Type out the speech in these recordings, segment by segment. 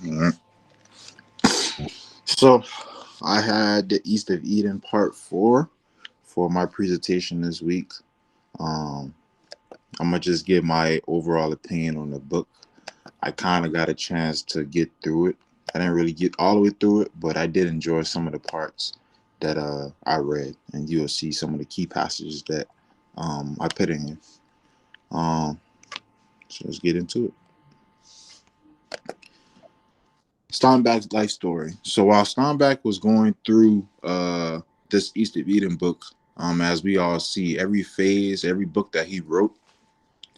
Alright. So I had the East of Eden Part 4 for my presentation this week. Um, I'm gonna just give my overall opinion on the book. I kind of got a chance to get through it. I didn't really get all the way through it, but I did enjoy some of the parts that I read, and you'll see some of the key passages that I put in here. Um, so let's get into it. Steinbeck's life story. So while Steinbeck was going through this East of Eden book, as we all see, every phase, every book that he wrote,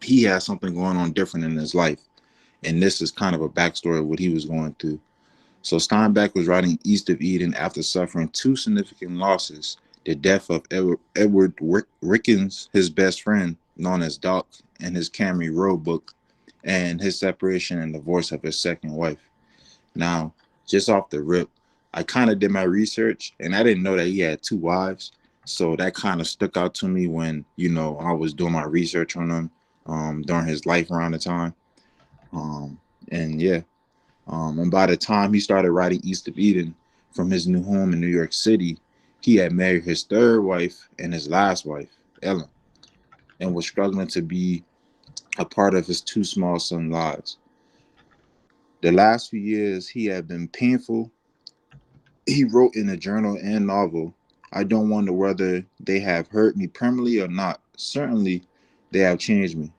he had something going on different in his life. And this is kind of a backstory of what he was going through. So Steinbeck was writing East of Eden after suffering two significant losses: the death of Edward Rickens, his best friend, known as Doc, in his Camry Road book, and his separation and divorce of his second wife. Now, just off the rip, I kind of did my research and I didn't know that he had two wives. So that kind of stuck out to me when, I was doing my research on him during his life around the time. And yeah, and by the time he started writing East of Eden from his new home in New York City, he had married his third wife and his last wife, Ellen, and was struggling to be a part of his two small son lives. The last few years, he had been painful. He wrote in a journal and novel, "I don't wonder whether they have hurt me permanently or not. Certainly, they have changed me.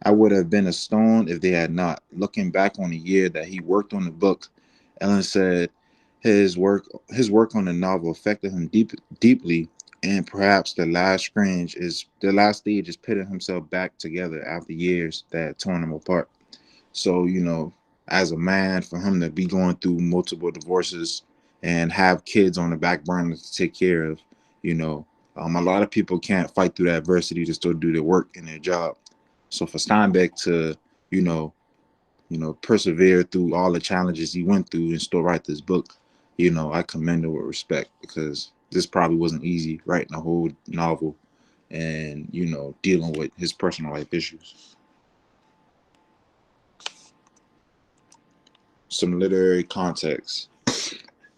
I would have been a stone if they had not." Looking back on the year that he worked on the book, Ellen said his work on the novel affected him deeply, and perhaps the last stage is putting himself back together after years that had torn him apart. So, as a man, for him to be going through multiple divorces and have kids on the back burner to take care of, you know, a lot of people can't fight through that adversity to still do their work and their job. So for Steinbeck to, you know, persevere through all the challenges he went through and still write this book, I commend him with respect, because this probably wasn't easy writing a whole novel and, dealing with his personal life issues. Some literary context.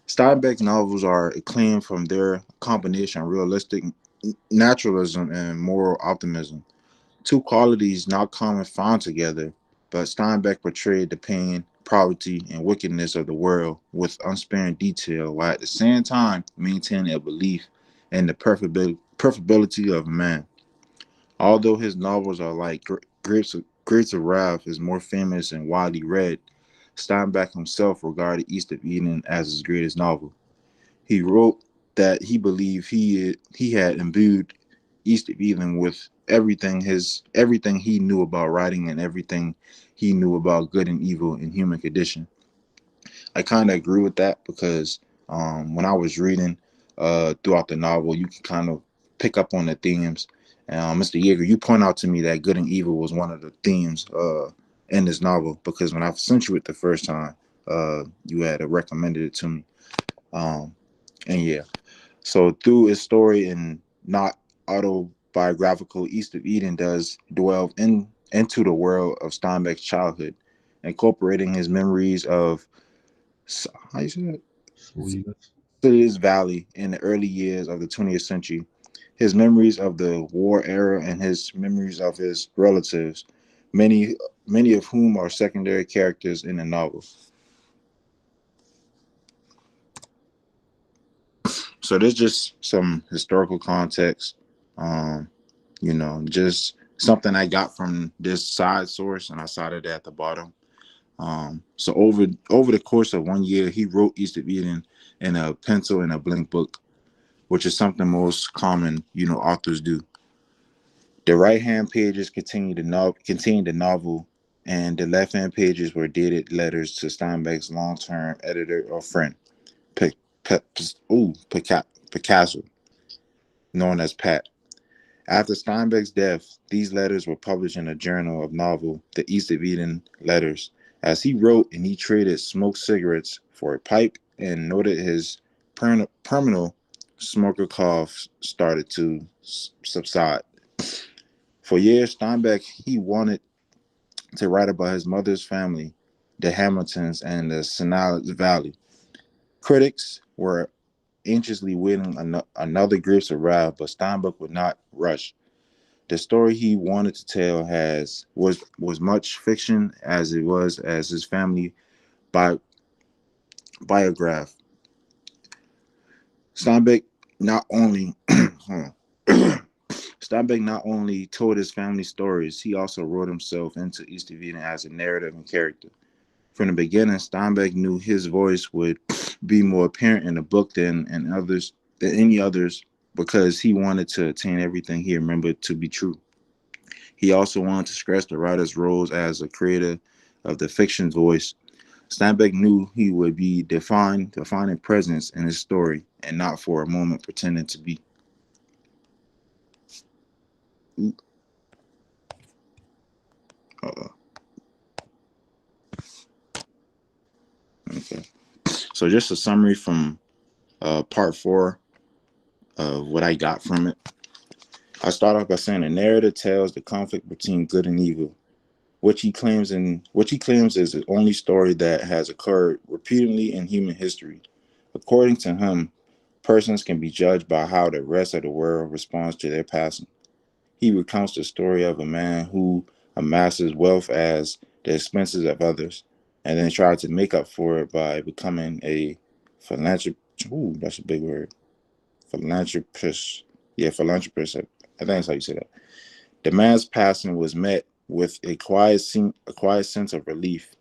Steinbeck's novels are acclaimed from their combination of realistic naturalism and moral optimism, two qualities not common found together. But Steinbeck portrayed the pain, poverty, and wickedness of the world with unsparing detail, while at the same time maintaining a belief in the perfectibility of man. Although his novels are like Grapes of Wrath is more famous and widely read, Steinbeck himself regarded East of Eden as his greatest novel. He wrote that he believed he had imbued East of Eden with everything he knew about writing and everything he knew about good and evil in human condition. I kind of agree with that because when I was reading throughout the novel, you can kind of pick up on the themes. Mr. Yeager, you point out to me that good and evil was one of the themes in this novel, because when I sent you it the first time, you had recommended it to me. Um, and yeah, so through his story and not autobiographical, East of Eden does dwell into the world of Steinbeck's childhood, incorporating his memories of how you say that? Salinas. Cities Valley in the early years of the 20th century, his memories of the war era, and his memories of his relatives, many many of whom are secondary characters in the novel. So there's just some historical context, um, just something I got from this side source, and I cited it at the bottom. So over the course of 1 year, he wrote East of Eden in a pencil and a blank book, which is something most common, authors do. The right hand pages contained the novel, and the left hand pages were dated letters to Steinbeck's long term editor or friend, Pe- Picasso, known as Pat. After Steinbeck's death, these letters were published in a journal of novel, The East of Eden Letters, as he wrote and he traded smoked cigarettes for a pipe and noted his terminal smoker cough started to subside. For years, Steinbeck he wanted to write about his mother's family, the Hamiltons, and the Sonala Valley. Critics were anxiously waiting another Grapes of Wrath, but Steinbeck would not rush. The story he wanted to tell was much fiction as it was as his family bi- biograph. Steinbeck not only Steinbeck not only told his family stories, he also wrote himself into East of Eden as a narrative and character. From the beginning, Steinbeck knew his voice would be more apparent in the book than any others because he wanted to attain everything he remembered to be true. He also wanted to stress the writer's roles as a creator of the fiction's voice. Steinbeck knew he would be defining presence in his story and not for a moment pretending to be. Uh, okay. So just a summary from part four of what I got from it. I start off by saying the narrative tells the conflict between good and evil, which he claims is the only story that has occurred repeatedly in human history. According to him, persons can be judged by how the rest of the world responds to their passing. He recounts the story of a man who amasses wealth at the expenses of others, and then tries to make up for it by becoming a philanthropist. Ooh, that's a big word. Philanthropist. Yeah, philanthropist. I think that's how you say that. The man's passing was met with a quiet sense of relief.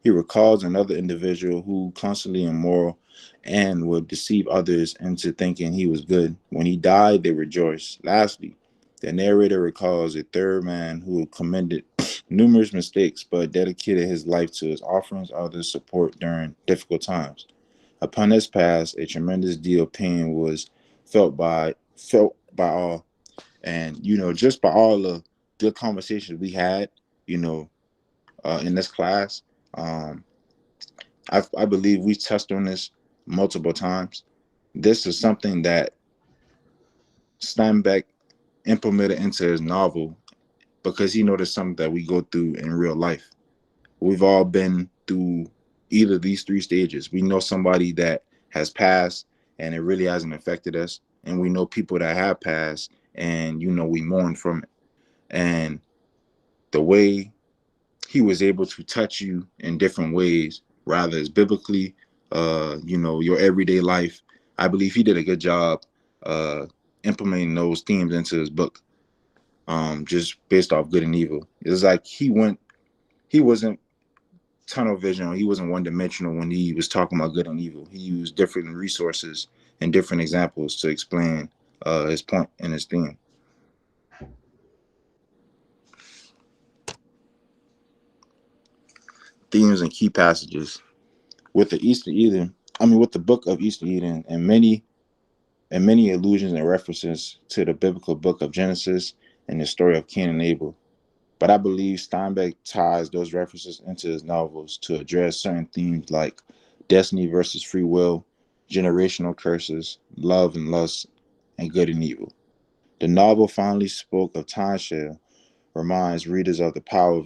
He recalls another individual who constantly immoral and would deceive others into thinking he was good. When he died, they rejoiced. Lastly, the narrator recalls a third man who committed numerous mistakes but dedicated his life to his offerings others support during difficult times. Upon his pass, a tremendous deal of pain was felt by all. And just by all the good conversations we had, you know, in this class, um, I believe we touched on this multiple times. This is something that Steinbeck implemented into his novel because he noticed something that we go through in real life. We've all been through either of these three stages. We know somebody that has passed and it really hasn't affected us. And we know people that have passed and, we mourn from it. And the way he was able to touch you in different ways, rather as biblically, your everyday life. I believe he did a good job uh, implementing those themes into his book, just based off good and evil. It's like he wasn't tunnel vision, or he wasn't one dimensional when he was talking about good and evil. He used different resources and different examples to explain his point and his theme. Themes and key passages with the East of Eden. With the book of East of Eden, and many allusions and references to the biblical book of Genesis and the story of Cain and Abel. But I believe Steinbeck ties those references into his novels to address certain themes like destiny versus free will, generational curses, love and lust, and good and evil. The novel finally spoke of timeshare, reminds readers of the power of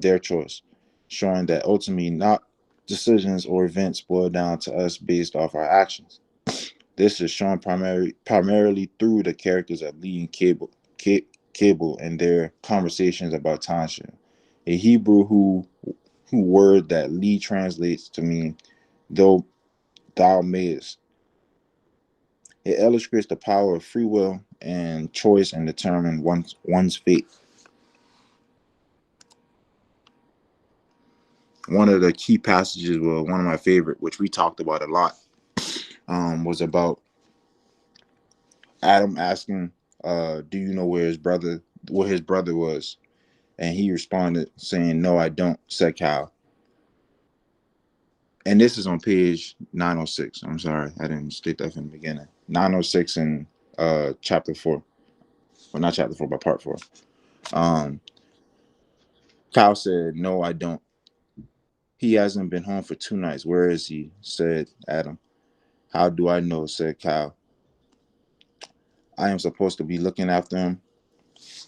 their choice, showing that ultimately not decisions or events boil down to us based off our actions. This is shown primarily through the characters of Lee and Cable and their conversations about timeshare, a Hebrew who word that Lee translates to mean though thou mayest. It illustrates the power of free will and choice and determine one's fate. One of the key passages, well, one of my favorite, which we talked about a lot, was about Adam asking, "Do you know where his brother was?" And he responded saying, "No, I don't," said Cal. And this is on page 906. I'm sorry, I didn't state that from the beginning. 906 in chapter 4. Well, not chapter 4, but part 4. Um, Cal said, "No, I don't. He hasn't been home for 2 nights. Where is he?" said Adam. "How do I know?" said Cal. "I am supposed to be looking after him."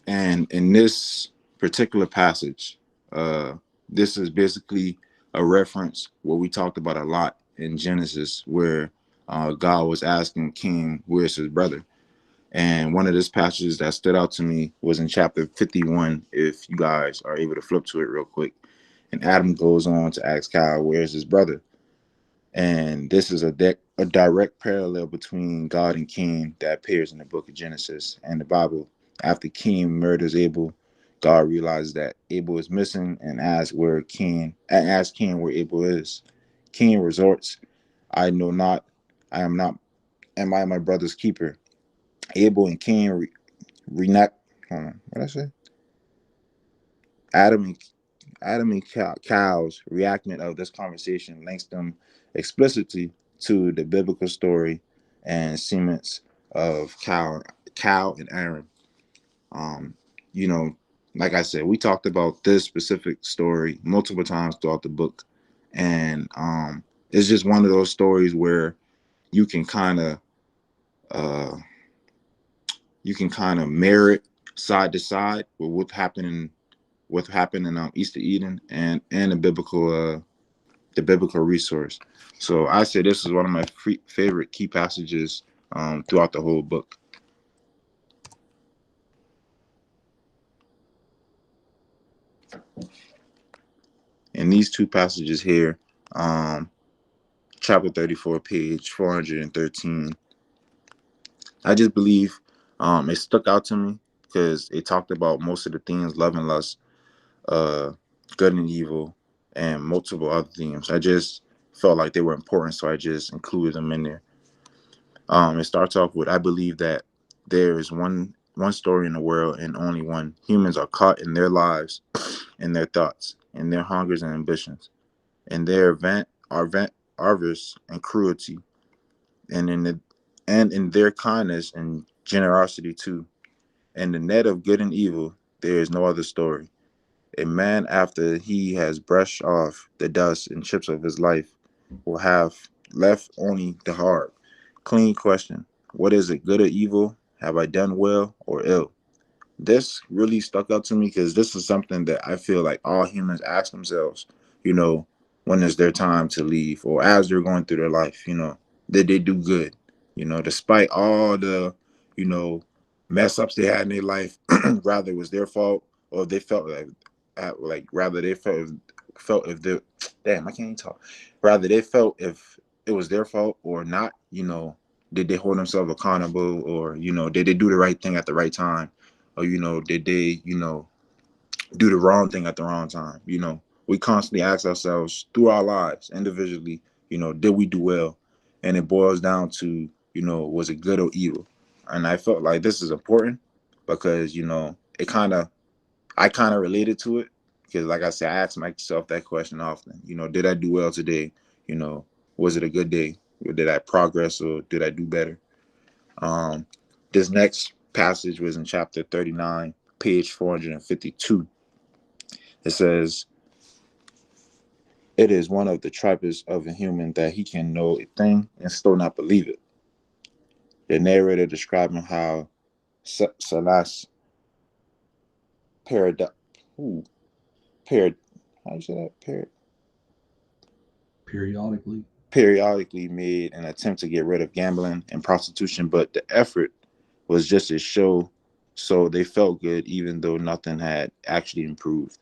And in this particular passage, uh, this is basically a reference what we talked about a lot in Genesis, where God was asking Cain, where's his brother? And one of those passages that stood out to me was in chapter 51, if you guys are able to flip to it real quick. And Adam goes on to ask Kyle, where's his brother? And this is a direct parallel between God and Cain that appears in the book of Genesis and the Bible. After Cain murders Abel, God realizes that Abel is missing and asks Cain where Abel is. Cain resorts, I know not, I am not, am I my brother's keeper? Abel and Cain reenact, what did I say? Adam and Cal's reenactment of this conversation links them explicitly to the biblical story and sequence of Cal and Aaron. Um, you know, like I said, we talked about this specific story multiple times throughout the book, and it's just one of those stories where you can kind of uh, merit side to side with what happened in East of Eden and the biblical resource. So I say this is one of my favorite key passages throughout the whole book. And these two passages here, um, chapter 34, page 413, I just believe it stuck out to me because it talked about most of the themes, love and lust, uh, good and evil, and multiple other themes. I just felt like they were important, so I just included them in there. It starts off with, I believe that there is one story in the world and only one. Humans are caught in their lives, in their thoughts, in their hungers and ambitions, in their avarice and cruelty, and in their kindness and generosity too. In the net of good and evil, there is no other story. A man, after he has brushed off the dust and chips of his life, will have left only the hard, clean question: what is it, good or evil? Have I done well or ill? This really stuck out to me because this is something that I feel like all humans ask themselves, you know, when it's their time to leave or as they're going through their life, did they do good? Despite all the, you know, mess ups they had in their life, rather it was their fault or they felt like rather they felt if they damn, I can't even talk. Rather they felt if it was their fault or not, did they hold themselves accountable or, did they do the right thing at the right time? Or did they do the wrong thing at the wrong time? We constantly ask ourselves through our lives individually, did we do well? And it boils down to, was it good or evil? And I felt like this is important because it I kind of related to it because like I said, I ask myself that question often. Did I do well today? you know was it a good day? Or did I progress or did I do better? um this next passage was in chapter 39, page 452. It says, it is one of the trappers of a human that he can know a thing and still not believe it. The narrator describing how Salas parad ooh, parad how do you say that? Periodically. Periodically made an attempt to get rid of gambling and prostitution, but the effort was just a show, so they felt good even though nothing had actually improved.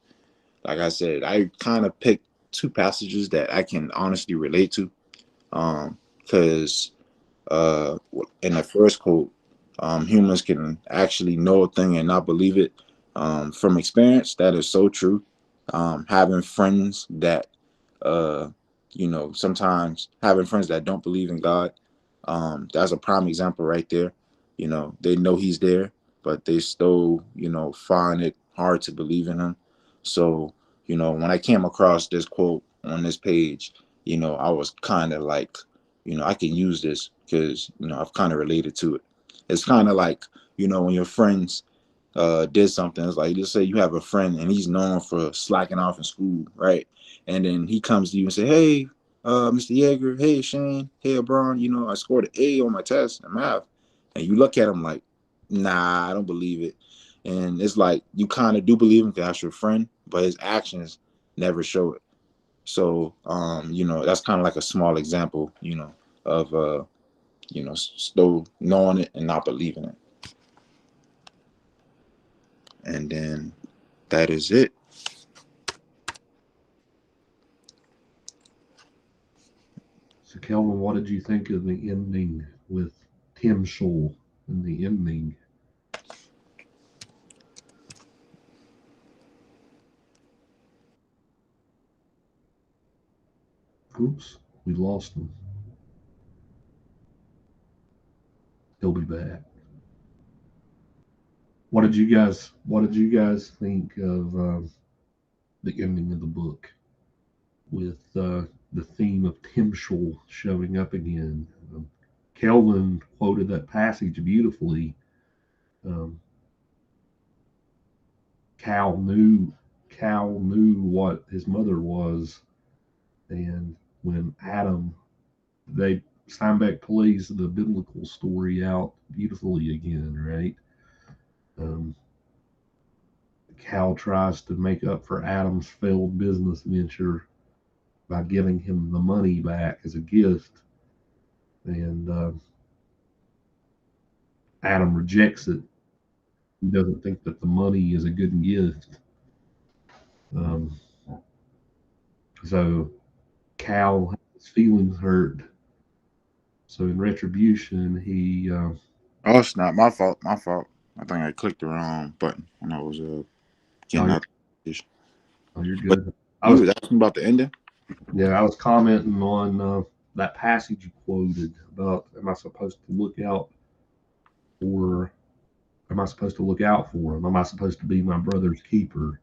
Like I said, I kind of picked two passages that I can honestly relate to. Because in the first quote, humans can actually know a thing and not believe it. From experience, that is so true. Having friends that, uh, sometimes having friends that don't believe in God, that's a prime example right there. They know He's there, but they still, find it hard to believe in Him. So, when I came across this quote on this page, I was kind of like, I can use this because, I've kind of related to it. It's kind of like, when your friends did something. It's like, let's say you have a friend and he's known for slacking off in school, right? And then he comes to you and say, hey, Mr. Yeager, hey, Shane, hey, LeBron, I scored an A on my test in math. And you look at him like, nah, I don't believe it. And it's like, you kind of do believe him because that's your friend, but his actions never show it. So, that's kind of like a small example, of, still knowing it and not believing it. And then that is it. So, Kelvin, what did you think of the ending with Tim Shaw in the ending? Oops, we lost him. He'll be back. What did you guys think of the ending of the book with the theme of Tim Shaw showing up again? Kelvin quoted that passage beautifully. Um, Cal knew Cal knew what his mother was, and when Adam, they Steinbeck plays the biblical story out beautifully again, right? Um, Cal tries to make up for Adam's failed business venture by giving him the money back as a gift, and Adam rejects it. He doesn't think that the money is a good gift. Um, so Cal has his feelings hurt. So in retribution, he Oh, it's not my fault. My fault. I think I clicked the wrong button when I was oh, getting you're, out. oh, you're But good. I you was was asking about the ending. I was commenting on that passage you quoted about for am I supposed to look out for him? Am I supposed to be my brother's keeper?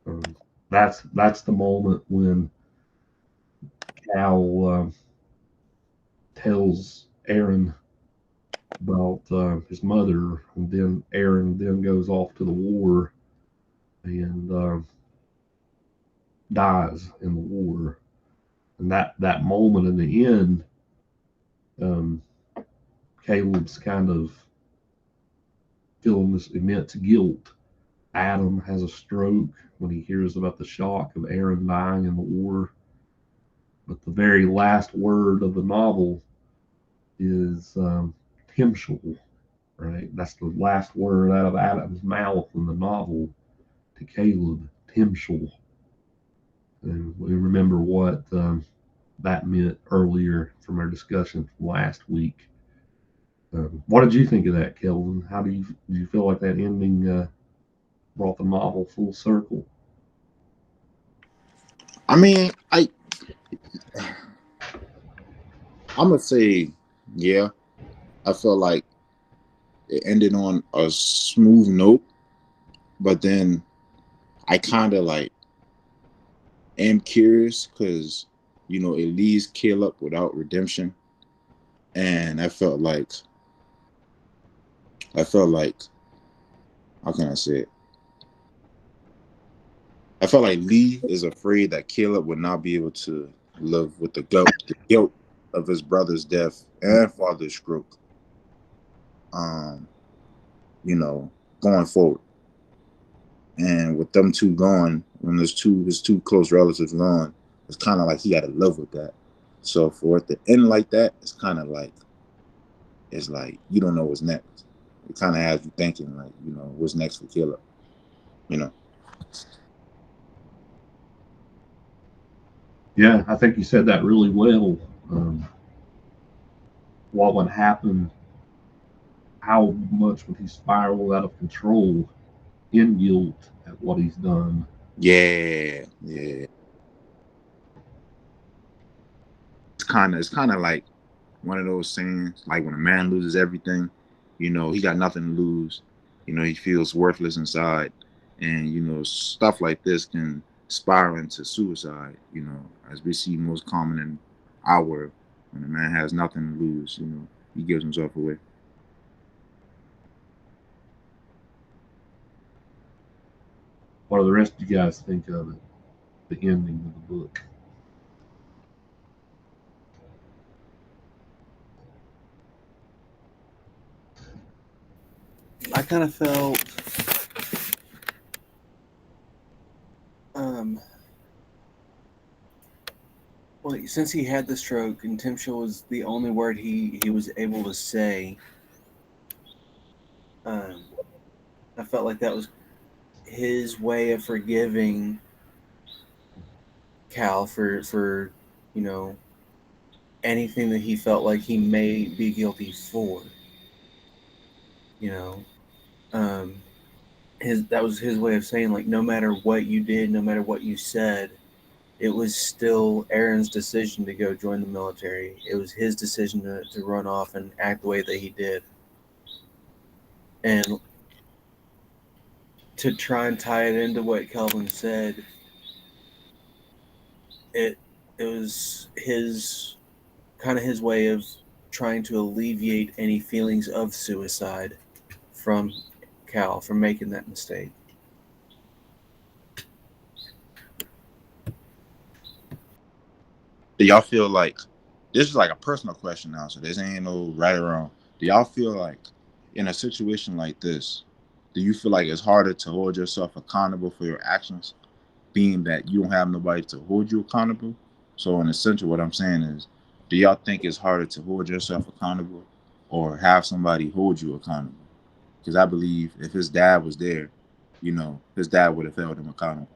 Um, that's the moment when Cal tells Aaron about his mother, and then Aaron then goes off to the war and dies in the war. And that moment in the end, um, Caleb's kind of feeling this immense guilt. Adam has a stroke when he hears about the shock of Aaron dying in the war. But the very last word of the novel is Timshul, right? That's the last word out of Adam's mouth in the novel to Caleb, Timshul. And we remember what that meant earlier from our discussion from last week. What did you think of that, Kelvin? Do you feel like that ending brought the novel full circle? I mean, I'm gonna say, yeah. I felt like it ended on a smooth note, but then I kind of like am curious because it leaves Caleb without redemption, and I felt like how can I say it? I felt like Lee is afraid that Caleb would not be able to live with the guilt of his brother's death and father's stroke. Um, you know, going forward. And with them two gone, when there's his two close relatives gone, it's kind of like he had to live with that. So for it to end like that, it's like you don't know what's next. It kind of has you thinking like, what's next for Caleb. You know. Yeah, I think you said that really well. Um, what would happen? How much would he spiral out of control in guilt at what he's done? Yeah, yeah. It's kind of like one of those sayings, like when a man loses everything, he got nothing to lose. He feels worthless inside, and stuff like this can spiral into suicide. As we see most common in our world, when a man has nothing to lose, he gives himself away. What do the rest of you guys think of it? The ending of the book. I kind of felt um, Well, since he had the stroke and Tim Shaw was the only word he was able to say, um, I felt like that was his way of forgiving Cal for you know anything that he felt like he may be guilty for. You know, his that was his way of saying like no matter what you did, no matter what you said, it was still Aaron's decision to go join the military. It was his decision to run off and act the way that he did. And to try and tie it into what Kelvin said, it it was his kind of his way of trying to alleviate any feelings of suicide from Cal for making that mistake. Do y'all feel like this is like a personal question now, so this ain't no right or wrong. Do y'all feel like in a situation like this, do you feel like it's harder to hold yourself accountable for your actions, being that you don't have nobody to hold you accountable? So, in essential, what I'm saying is, do y'all think it's harder to hold yourself accountable or have somebody hold you accountable? Because I believe if his dad was there, his dad would have held him accountable,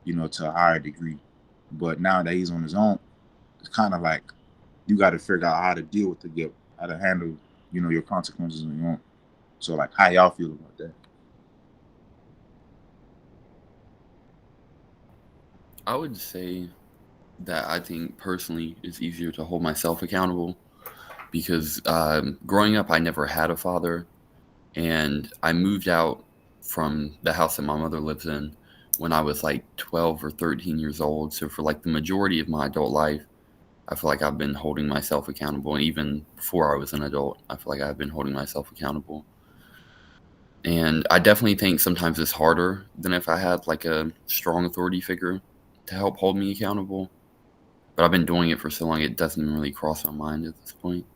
to a higher degree. But now that he's on his own, it's kind of like you got to figure out how to deal with the guilt, how to handle, your consequences on your own. So, like, how y'all feel about that? I would say that I think personally it's easier to hold myself accountable because growing up, I never had a father, and I moved out from the house that my mother lives in when I was like 12 or 13 years old. So for like the majority of my adult life, I feel like I've been holding myself accountable. And even before I was an adult, I feel like I've been holding myself accountable. And I definitely think sometimes it's harder than if I had like a strong authority figure to help hold me accountable. But I've been doing it for so long, it doesn't even really cross my mind at this point.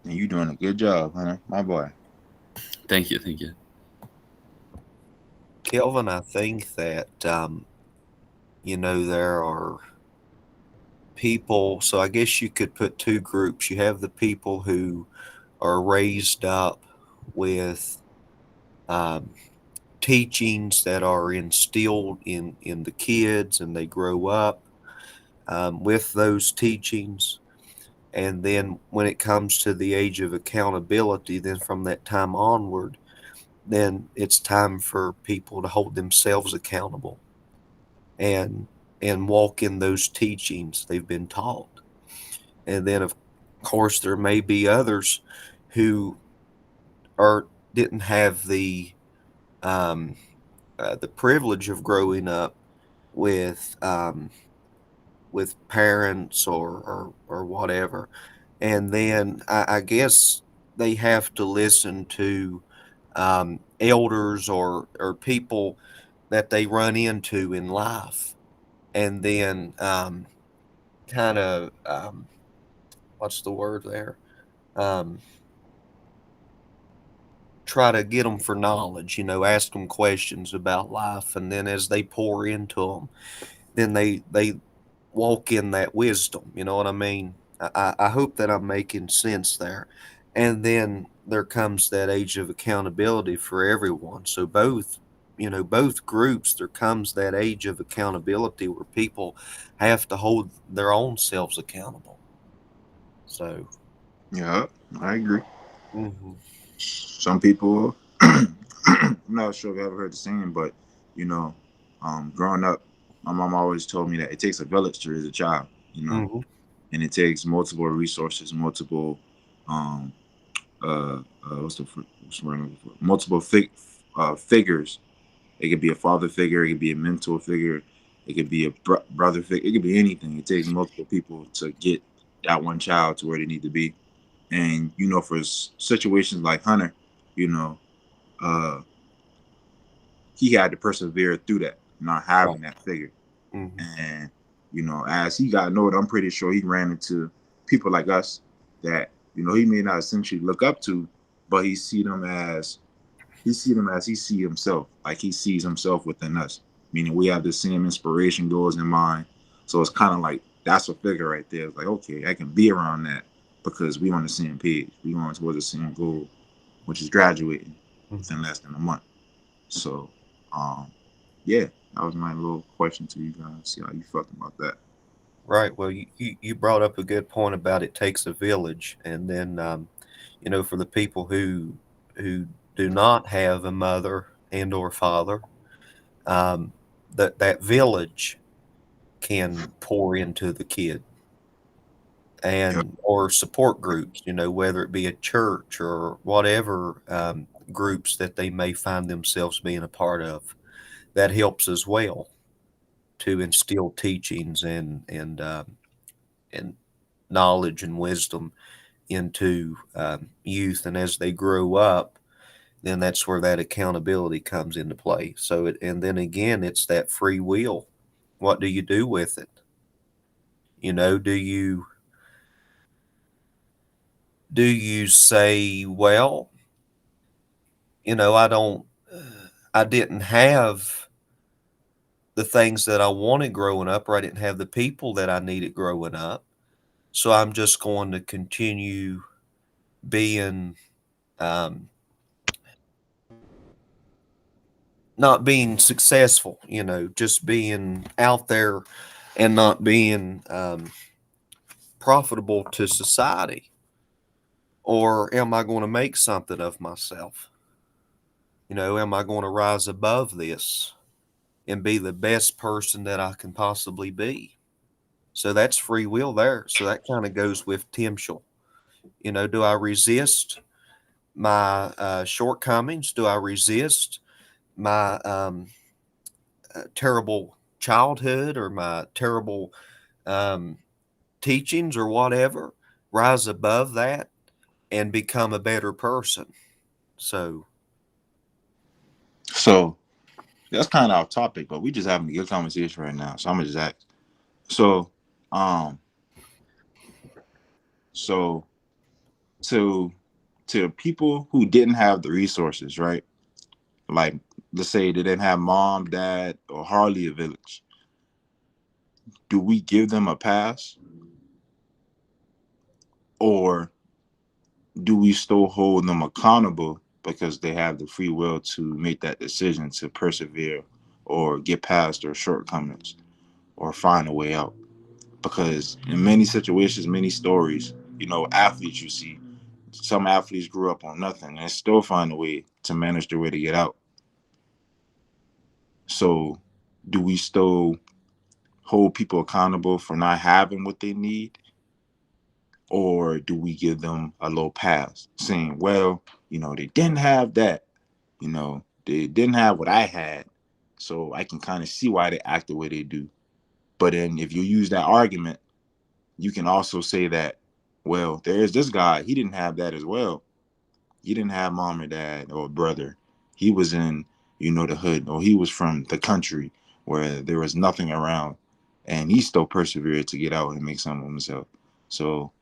And you doing a good job, Hunter, my boy. Thank you, thank you. Kelvin, I think that, there are people, so I guess you could put two groups. You have the people who are raised up with um, teachings that are instilled in the kids, and they grow up with those teachings. And then when it comes to the age of accountability, then from that time onward, then it's time for people to hold themselves accountable and walk in those teachings they've been taught. And then of course there may be others who are didn't have um, the privilege of growing up with parents or whatever, and then I guess they have to listen to elders or people that they run into in life, and then kind of what's the word there? Um, Try to get them for knowledge, ask them questions about life, and then as they pour into them, then they walk in that wisdom. You know what I mean? I hope that I'm making sense there. And then there comes that age of accountability for everyone. So both groups, there comes that age of accountability where people have to hold their own selves accountable. So, Yeah, I agree. mhm, Some people, I'm not sure if you ever heard the saying, but you know, growing up, my mom always told me that it takes a village to raise a child, mhm, and it takes multiple resources, multiple, um, what's the word I'm looking for? Multiple figures. It could be a father figure, it could be a mentor figure, it could be a brother figure, it could be anything. It takes multiple people to get that one child to where they need to be. And for situations like Hunter, you know, uh, he had to persevere through that, not right, having that figure. mhm, And as he got older, I'm pretty sure he ran into people like us that he may not essentially look up to, but he see them as he see himself, like he sees himself within us. Meaning we have the same inspiration goals in mind. So it's kind of like that's a figure right there. It's like, okay, I can be around that because we on the same page. We going towards the same goal, which is graduating within less than a month. So, um, yeah, that was my little question to you guys. See how you felt about that. Right. Well, you brought up a good point about it takes a village, and then for the people who do not have a mother and or father, um, that village can pour into the kid Yep. and or support groups, whether it be a church or whatever groups that they may find themselves being a part of. That helps as well to instill teachings and knowledge and wisdom into youth, and as they grow up, then that's where that accountability comes into play. And then again, it's that free will. What do you do with it? Do you say, well, I don't, I didn't have the things that I wanted growing up, or I didn't have the people that I needed growing up, so I'm just going to continue being um, not being successful, just being out there and not being profitable to society? Or am I going to make something of myself? Am I going to rise above this and be the best person that I can possibly be? So that's free will there. So that kind of goes with potential. Do I resist my shortcomings? Do I resist my terrible childhood or my terrible um, teachings or whatever? Rise above that and become a better person. So, So that's kind of off topic, but we just having a good conversation right now. So I'm gonna just ask. So, um, so to people who didn't have the resources, right? Like, let's say they didn't have mom, dad, or hardly a village. Do we give them a pass, or do we still hold them accountable because they have the free will to make that decision to persevere or get past their shortcomings or find a way out? Because in many situations, many stories, athletes you see, some athletes grew up on nothing and still find a way to manage their way to get out. So, do we still hold people accountable for not having what they need? Or do we give them a little pass saying, well, they didn't have that, they didn't have what I had. So I can kind of see why they act the way they do. But then if you use that argument, you can also say that, well, there's this guy, he didn't have that as well. He didn't have mom or dad or brother. He was in, the hood, or he was from the country where there was nothing around, and he still persevered to get out and make something of himself. So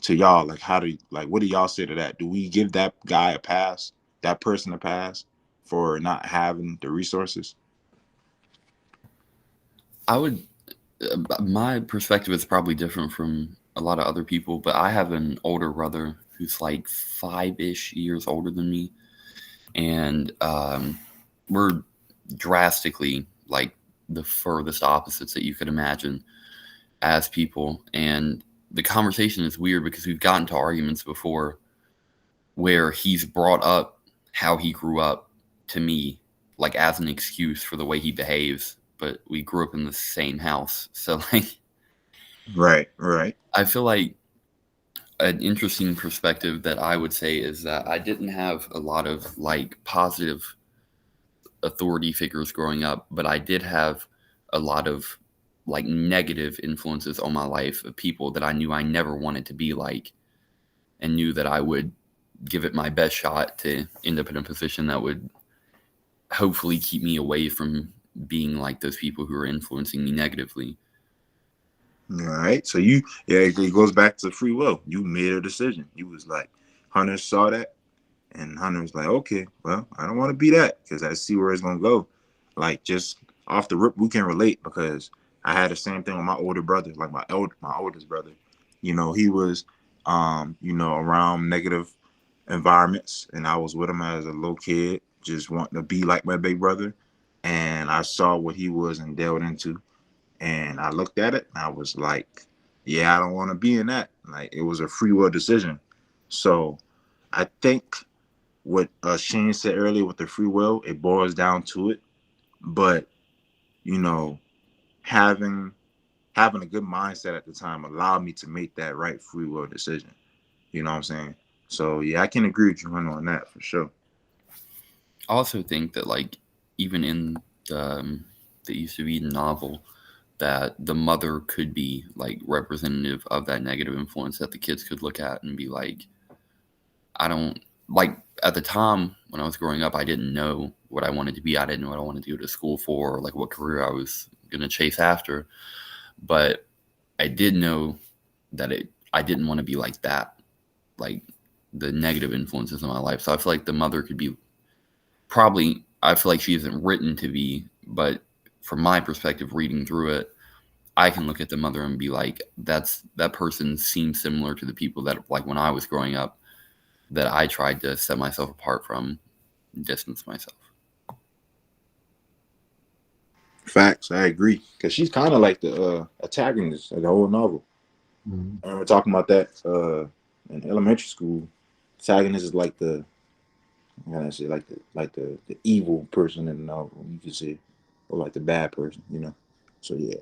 to y'all, like, what do y'all say to that? Do we give that guy a pass, that person a pass for not having the resources? I would. My perspective is probably different from a lot of other people, but I have an older brother who's like 5-ish years older than me, and we're drastically like the furthest opposites that you could imagine as people. And the conversation is weird because we've gotten to arguments before where he's brought up how he grew up to me, like as an excuse for the way he behaves, but we grew up in the same house. So like Right. I feel like an interesting perspective that I would say is that I didn't have a lot of like positive authority figures growing up, but I did have a lot of like negative influences on my life of people that I knew I never wanted to be like, and knew that I would give it my best shot to end up in a position that would hopefully keep me away from being like those people who are influencing me negatively. All right. So it goes back to free will. You made a decision. You was like, Hunter saw that, and Hunter was like, okay, well, I don't want to be that because I see where it's gonna go. Like, just off the rip, we can relate because I had the same thing with my older brother, like my oldest brother. He was, around negative environments, and I was with him as a little kid, just wanting to be like my big brother. And I saw what he was and delved into, and I looked at it, and I was like, yeah, I don't want to be in that. Like, it was a free will decision. So I think what Shane said earlier with the free will, it boils down to it. But you know, having having a good mindset at the time allowed me to make that right free will decision. You know what I'm saying? So yeah, I can agree with you on that for sure. I also think that, like, even in the East of Eden novel, that the mother could be like representative of that negative influence that the kids could look at and be like, I don't like, at the time when I was growing up, I didn't know what I wanted to be. I didn't know what I wanted to go to school for, or like what career I was going to chase after. But I did know that I didn't want to be like that, like the negative influences in my life. So I feel like the mother could be probably, I feel like she isn't written to be, but from my perspective, reading through it, I can look at the mother and be like, that person seems similar to the people that, like, when I was growing up, that I tried to set myself apart from, distance myself. Facts, I agree. Because she's kind of like the antagonist of the whole novel. Mm-hmm. I remember talking about that in elementary school. Antagonist is like the, how can I say, like the evil person in the novel, you can say, or like the bad person. So yeah.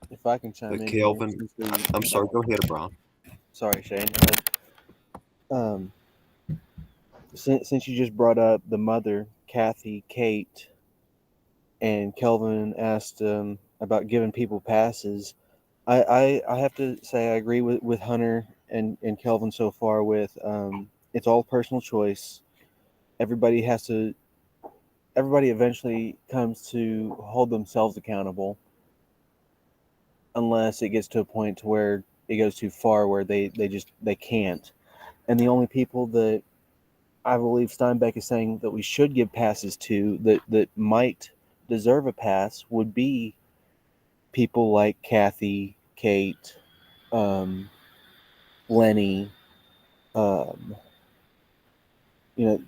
If I can chime But in here, Kelvin, since we, I'm sorry, go ahead, Brian. sorry, Shane. Um, since you just brought up the mother, Kathy, Kate, and Kelvin asked about giving people passes, I have to say I agree with Hunter and Kelvin so far with it's all personal choice. Everybody has to. Everybody eventually comes to hold themselves accountable, unless it gets to a point to where it goes too far, where they can't. And the only people that I believe Steinbeck is saying that we should give passes to, that might deserve a pass, would be people like Kathy, Kate, um, Lenny, um,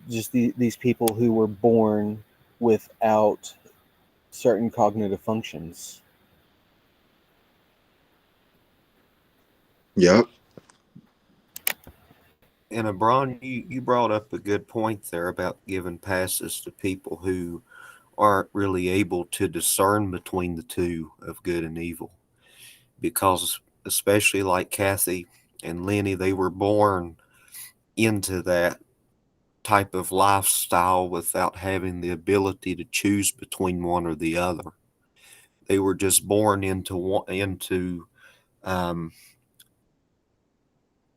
just these people who were born without certain cognitive functions. Yep. And Brian, you brought up a good point there about giving passes to people who aren't really able to discern between the two of good and evil. Because, especially like Kathy and Lenny, they were born into that type of lifestyle without having the ability to choose between one or the other. They were just born into um,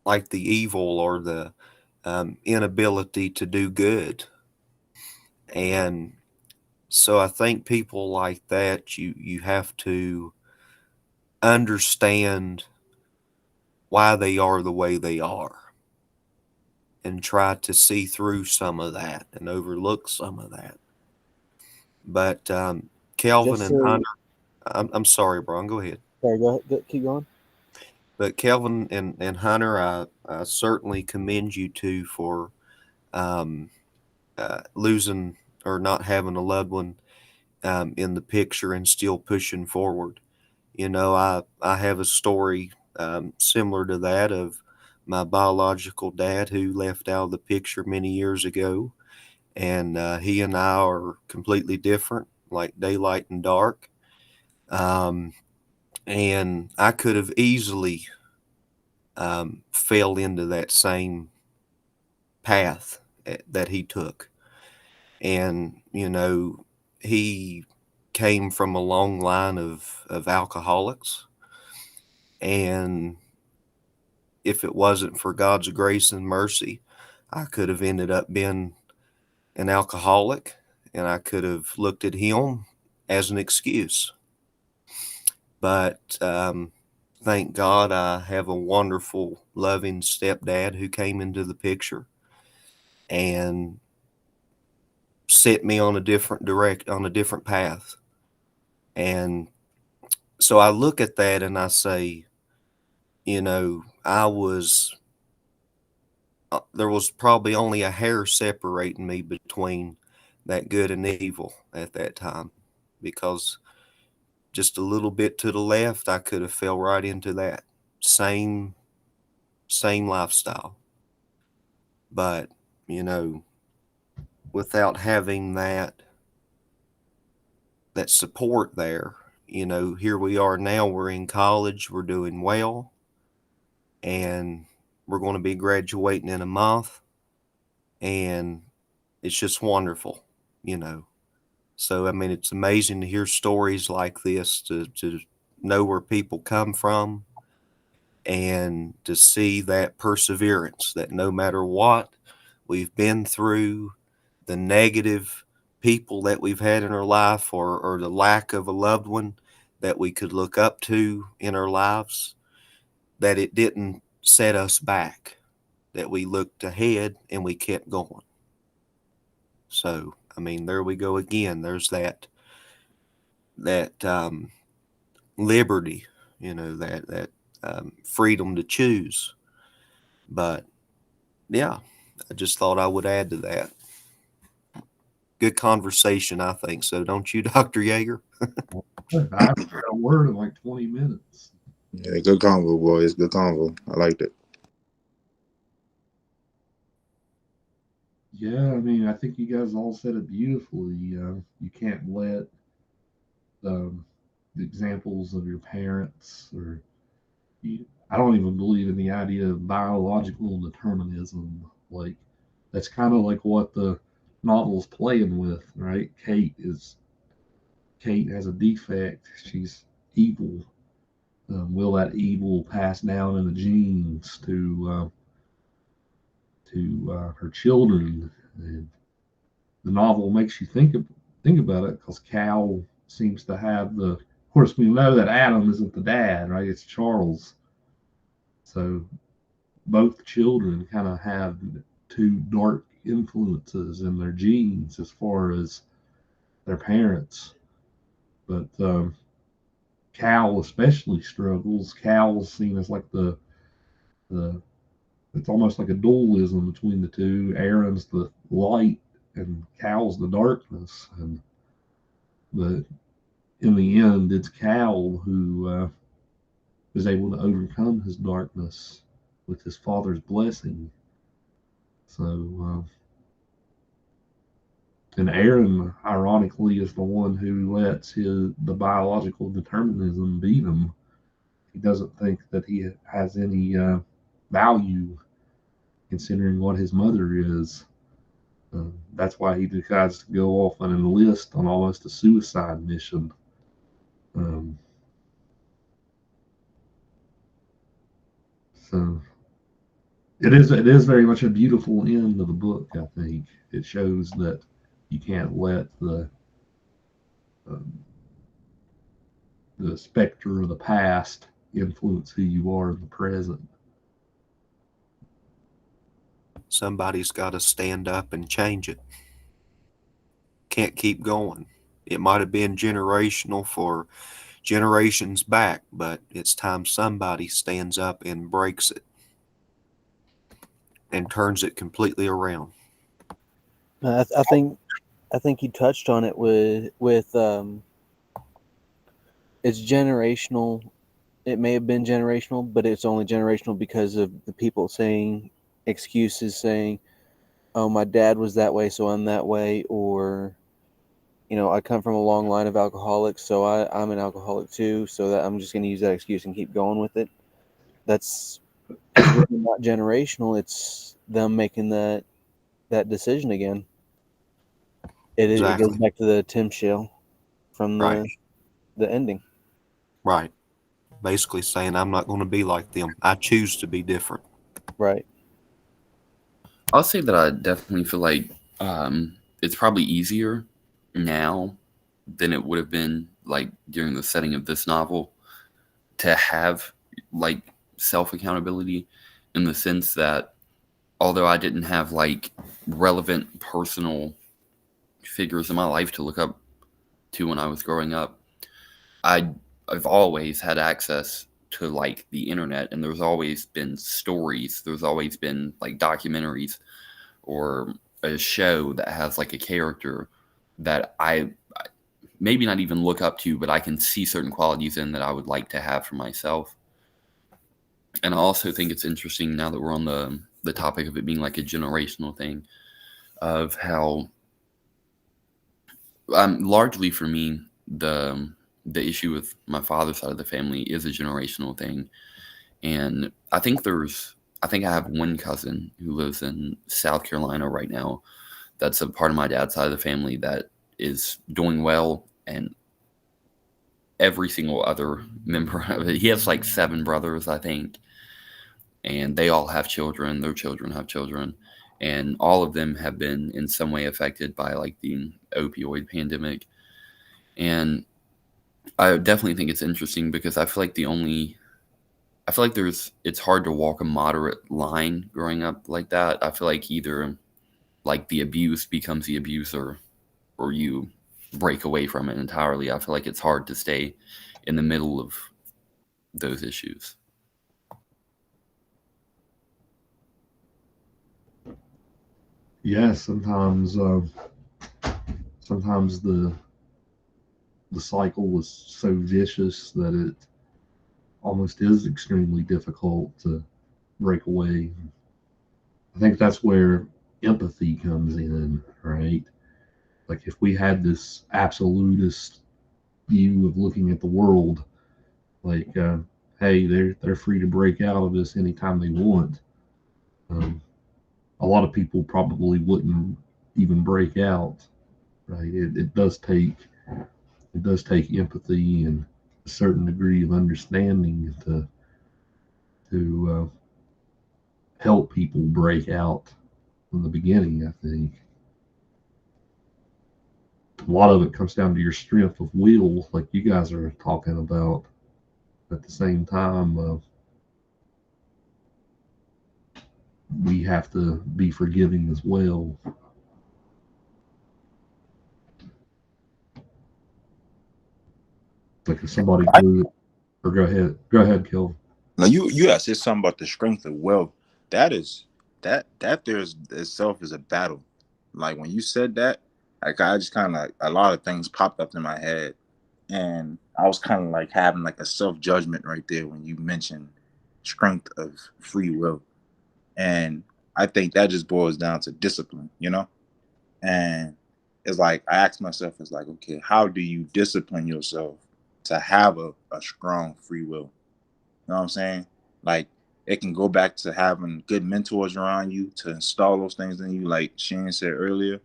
like the evil or the inability to do good. And so I think people like that, you have to understand why they are the way they are and try to see through some of that and overlook some of that. But Kelvin Just and so, Hunter, I'm sorry, Brian, go ahead. sorry, go ahead, keep going. But Kelvin and Hunter, I certainly commend you two for um, losing or not having a loved one in the picture and still pushing forward. I have a story similar to that of my biological dad who left out of the picture many years ago. And he and I are completely different, like daylight and dark. Um, and I could have easily fell into that same path that he took. And, he came from a long line of alcoholics. And if it wasn't for God's grace and mercy, I could have ended up being an alcoholic, and I could have looked at him as an excuse. But thank God I have a wonderful, loving stepdad who came into the picture and set me on a different path. And So I look at that and I say, I was there was probably only a hair separating me between that good and evil at that time, because just a little bit to the left, I could have fell right into that same same lifestyle. But, you know, without having that support there, here we are now, we're in college, we're doing well, and we're going to be graduating in a month, and it's just wonderful. So, I mean, it's amazing to hear stories like this, to know where people come from, and to see that perseverance, that no matter what we've been through, the negative people that we've had in our life, or the lack of a loved one that we could look up to in our lives, that it didn't set us back, that we looked ahead and we kept going. So, I mean, there we go again. There's that liberty, that freedom to choose. But yeah, I just thought I would add to that. Good conversation, I think so. Don't you, Dr. Yeager? I haven't heard a word in like 20 minutes. Yeah, good convo, boys. Good convo. I liked it. Yeah, I mean, I think you guys all said it beautifully. You can't let um, the examples of your parents, or I don't even believe in the idea of biological determinism. Like, that's kind of like what the novel's playing with, right? Kate has a defect. She's evil. Will that evil pass down in the genes to her children? And the novel makes you think about it, because Cal seems to have the. Of course, we know that Adam isn't the dad, right? It's Charles. So both children kind of have two dark influences in their genes as far as their parents. But Cal especially struggles. Cal's seen as like the it's almost like a dualism between the two. Aaron's the light and Cal's the darkness. And but in the end, it's Cal who is able to overcome his darkness with his father's blessing. So, and Aaron, ironically, is the one who lets the biological determinism beat him. He doesn't think that he has any value, considering what his mother is. That's why he decides to go off and enlist on almost a suicide mission. Um, so it is very much a beautiful end of the book. I think it shows that you can't let um, the specter of the past influence who you are in the present. Somebody's got to stand up and change it. Can't keep going. It might have been generational for generations back, but it's time somebody stands up and breaks it and turns it completely around. I think you touched on it with it's generational. It may have been generational, but it's only generational because of the people saying excuses, saying, "Oh, my dad was that way, so I'm that way," or I come from a long line of alcoholics, so I'm an alcoholic too, so that I'm just going to use that excuse and keep going with it. It's really not generational. It's them making that decision again. It goes Exactly. back to the Tim Shale from Right. the ending. Right. Basically saying, I'm not going to be like them. I choose to be different. Right. I'll say that I definitely feel like it's probably easier now than it would have been like during the setting of this novel to have like self accountability, in the sense that although I didn't have like relevant personal figures in my life to look up to when I was growing up, I I've always had access to like the internet, and there's always been stories. There's always been like documentaries or a show that has like a character that I maybe not even look up to, but I can see certain qualities in that I would like to have for myself. And I also think it's interesting now that we're on the topic of it being like a generational thing, of how largely for me the issue with my father's side of the family is a generational thing. And I think I have one cousin who lives in South Carolina right now that's a part of my dad's side of the family that is doing well, and every single other member of it. He has like 7 brothers, I think, and they all have children. Their children have children, and all of them have been in some way affected by like the opioid pandemic. And I definitely think it's interesting because I feel like it's hard to walk a moderate line growing up like that. I feel like either like the abuse becomes the abuser, or you break away from it entirely. I feel like it's hard to stay in the middle of those issues. Yeah, sometimes the cycle is so vicious that it almost is extremely difficult to break away. I think that's where empathy comes in, right? Like if we had this absolutist view of looking at the world, like, hey, they're free to break out of this anytime they want. Um, a lot of people probably wouldn't even break out, right? It does take empathy and a certain degree of understanding to help people break out from the beginning. I think a lot of it comes down to your strength of will, like you guys are talking about. At the same time, we have to be forgiving as well. Like if somebody blew it, or go ahead, Kelvin. Now you had said something about the strength of will. That is that there's itself is a battle. Like when you said that, like I just kind of like a lot of things popped up in my head, and I was kind of like having like a self judgment right there when you mentioned strength of free will, and I think that just boils down to discipline, you know. And it's like I asked myself, it's like, okay, how do you discipline yourself to have a strong free will? You know what I'm saying? Like it can go back to having good mentors around you to install those things in you, like Shane said earlier,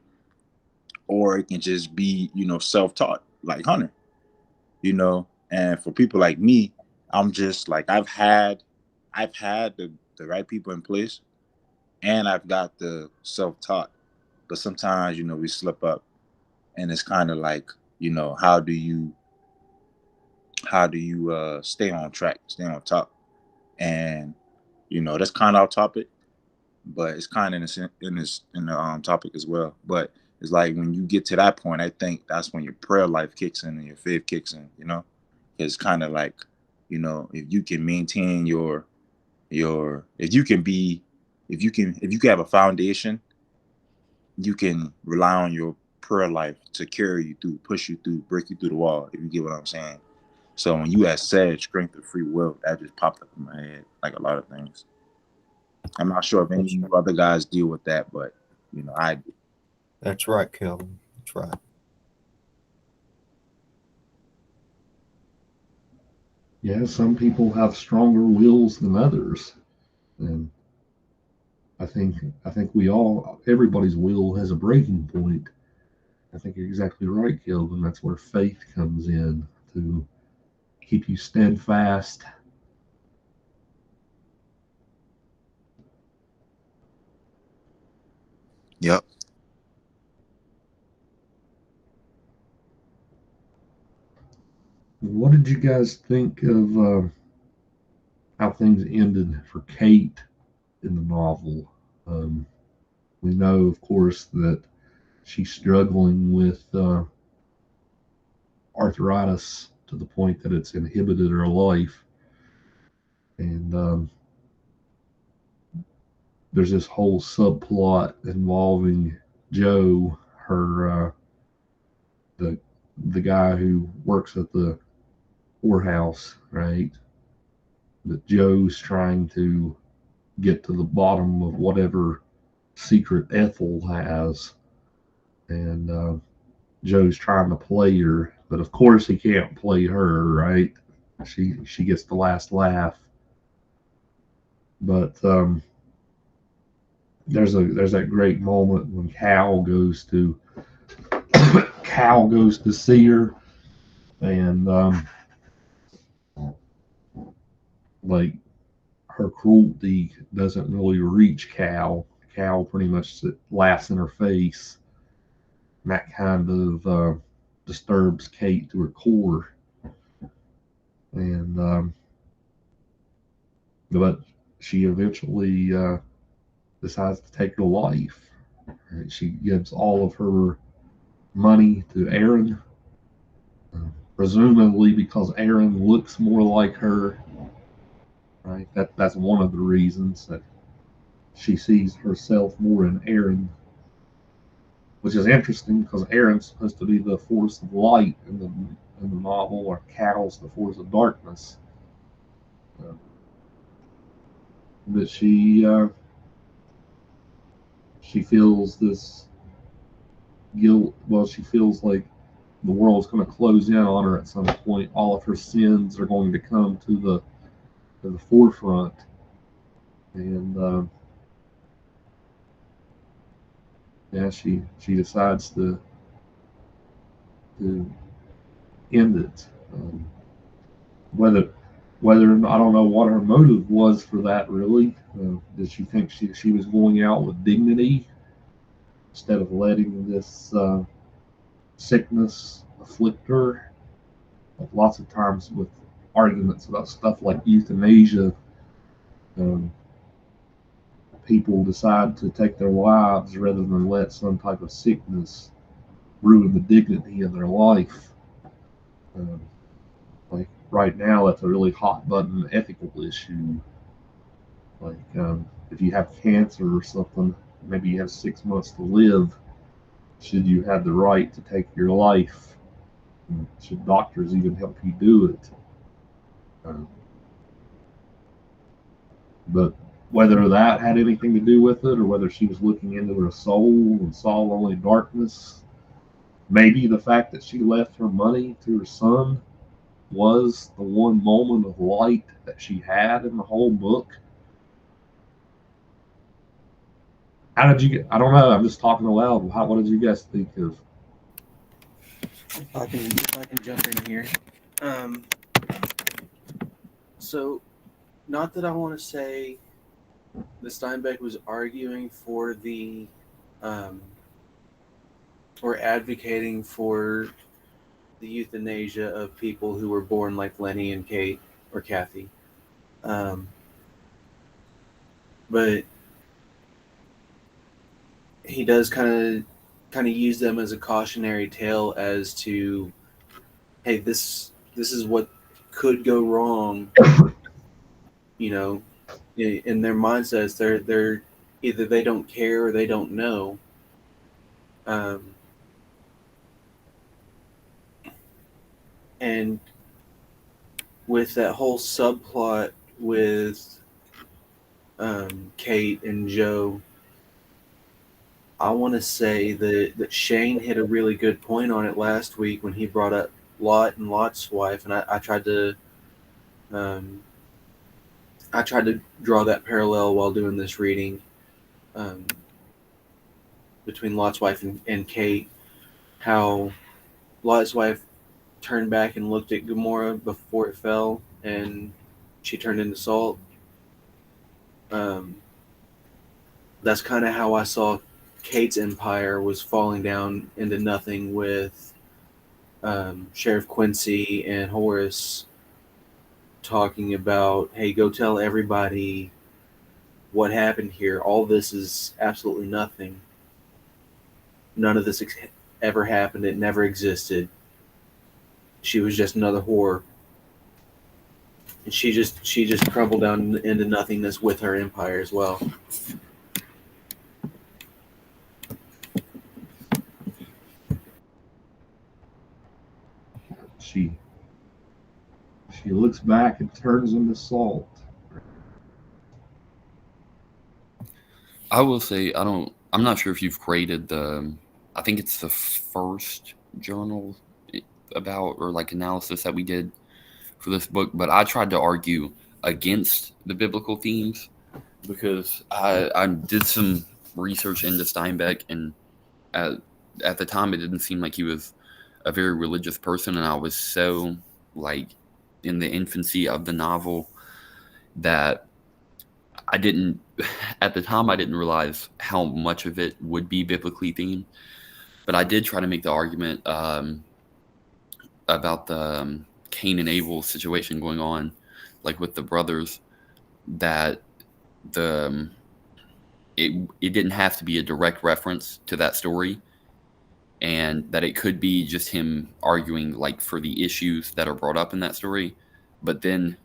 or it can just be, self-taught, like Hunter, And for people like me, I'm just like I've had the right people in place, and I've got the self-taught. But sometimes, we slip up, and it's kind of like, how do you stay on track, stay on top, and that's kind of our topic, but it's kind of in the topic as well. But it's like when you get to that point, I think that's when your prayer life kicks in and your faith kicks in. It's kind of like, if you can maintain your if you can have a foundation, you can rely on your prayer life to carry you through, push you through, break you through the wall. If you get what I'm saying. So when you had said strength of free will, that just popped up in my head, like a lot of things. I'm not sure if any of That's you right. other guys deal with that, but I do. That's right, Kelvin. That's right. Yeah, some people have stronger wills than others, and I think I think everybody's will has a breaking point. I think you're exactly right, Kelvin. That's where faith comes in to keep you steadfast. Yep. What did you guys think of how things ended for Kate in the novel? Um, we know, of course, that she's struggling with arthritis to the point that it's inhibited her life. And there's this whole subplot involving Joe, her the guy who works at the whorehouse, right? That Joe's trying to get to the bottom of whatever secret Ethel has, and Joe's trying to play her, but of course he can't play her, right? She gets the last laugh, but there's that great moment when Cal goes to see her, and like her cruelty doesn't really reach Cal. Cal pretty much laughs in her face, and that kind of disturbs Kate to her core. And but she eventually decides to take her life. Right? She gives all of her money to Aaron, presumably because Aaron looks more like her. Right? That's one of the reasons that she sees herself more in Aaron, which is interesting because Aaron's supposed to be the force of light in the novel, or Cal's the force of darkness. But she feels this guilt. Well, she feels like the world's going to close in on her at some point. All of her sins are going to come to the forefront, and yeah, she decides to end it. Whether I don't know what her motive was for that. Really, did she think she was going out with dignity instead of letting this sickness afflict her? Like lots of times with arguments about stuff like euthanasia, um, people decide to take their lives rather than let some type of sickness ruin the dignity of their life. Um, like right now, that's a really hot button ethical issue. Like if you have cancer or something, maybe you have 6 months to live. Should you have the right to take your life? Should doctors even help you do it? Um, but whether that had anything to do with it, or whether she was looking into her soul and saw only darkness, maybe the fact that she left her money to her son was the one moment of light that she had in the whole book. How did you get? I don't know. I'm just talking aloud. What did you guys think of? If I can jump in here. So, not that I want to say that Steinbeck was arguing for or advocating for the euthanasia of people who were born like Lenny and Kate or Kathy. But he does kind of use them as a cautionary tale as to, hey, this is what could go wrong. You know, in their mindsets, they're either they don't care or they don't know. And with that whole subplot with Kate and Joe, I want to say that Shane hit a really good point on it last week when he brought up Lot and Lot's wife, and I tried to draw that parallel while doing this reading um, between Lot's wife and Kate. How Lot's wife turned back and looked at Gomorrah before it fell, and she turned into salt. That's kind of how I saw Kate's empire was falling down into nothing with Sheriff Quincy and Horace talking about, hey, go tell everybody what happened here. All this is absolutely nothing. None of this ever happened. It never existed. she was just another whore, and she just crumbled down into nothingness with her empire as well. She she looks back and turns into salt. I will say I'm not sure if you've created the. I think it's the first journal about or like analysis that we did for this book, but I tried to argue against the biblical themes because I did some research into Steinbeck, and at, at the time it didn't seem like he was a very religious person, and I was so like in the infancy of the novel that I didn't at the time I didn't realize how much of it would be biblically themed. But I did try to make the argument about the Cain and Abel situation going on, like with the brothers, that the it didn't have to be a direct reference to that story, and that it could be just him arguing like for the issues that are brought up in that story. But then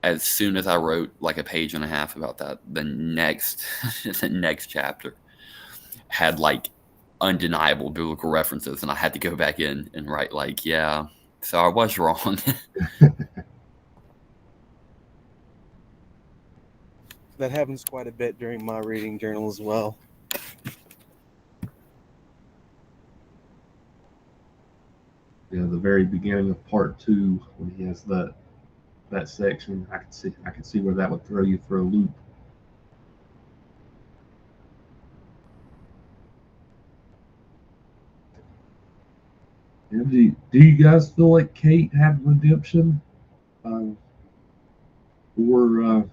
as soon as I wrote like a page and a half about that, the next the next chapter had like undeniable biblical references, and I had to go back in and write like, yeah, so I was wrong. That happens quite a bit during my reading journal as well. Yeah, the very beginning of part two, when he has that section, I could see where that would throw you for a loop. And do you guys feel like Kate had redemption, uh, or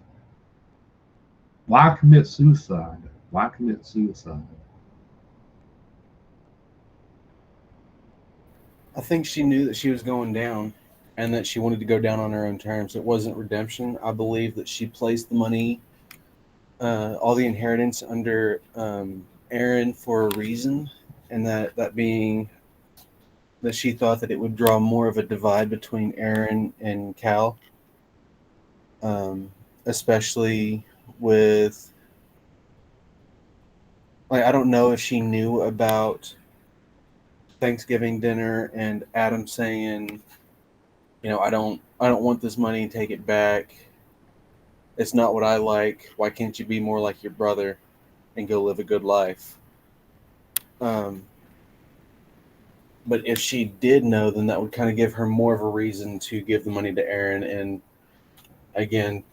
why commit suicide? Why commit suicide? I think she knew that she was going down and that she wanted to go down on her own terms. It wasn't redemption. I believe that she placed the money, all the inheritance under Aaron for a reason, and that being that she thought that it would draw more of a divide between Aaron and Cal, um, especially with, like, I don't know if she knew about Thanksgiving dinner and Adam saying, I don't want this money, take it back. It's not what I like. Why can't you be more like your brother and go live a good life? Um, but if she did know, then that would kind of give her more of a reason to give the money to Aaron and again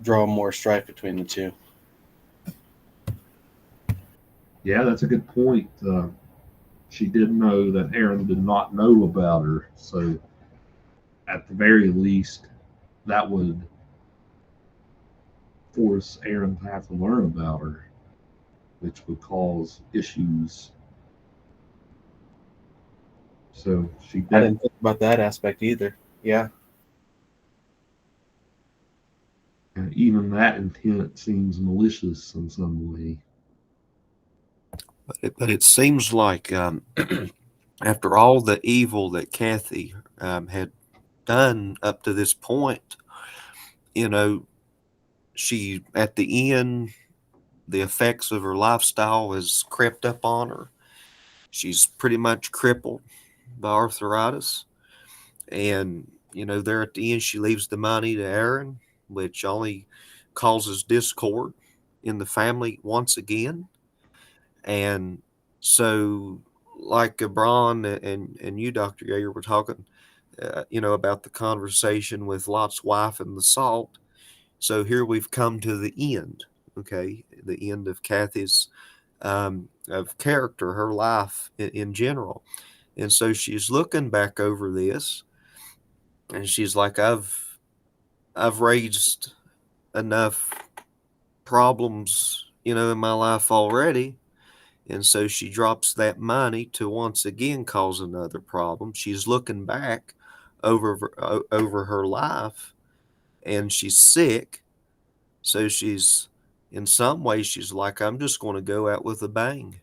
draw more strife between the two. Yeah, that's a good point. She did know that Aaron did not know about her, so at the very least, that would force Aaron to have to learn about her, which would cause issues. So she I didn't definitely, think about that aspect either. Yeah. even that intent seems malicious in some way. But it seems like after all the evil that Kathy had done up to this point, you know, she at the end, the effects of her lifestyle has crept up on her. She's pretty much crippled by arthritis, and there at the end, she leaves the money to Aaron, which only causes discord in the family once again. And so, like Braun and you, Dr. Yeager, were talking, about the conversation with Lot's wife and the salt. So here we've come to the end, okay? The end of Kathy's of character, her life in general. And so she's looking back over this, and she's like, I've raised enough problems, in my life already. And so she drops that money to once again cause another problem. She's looking back over her life, and she's sick. So she's, in some ways, she's like, I'm just going to go out with a bang.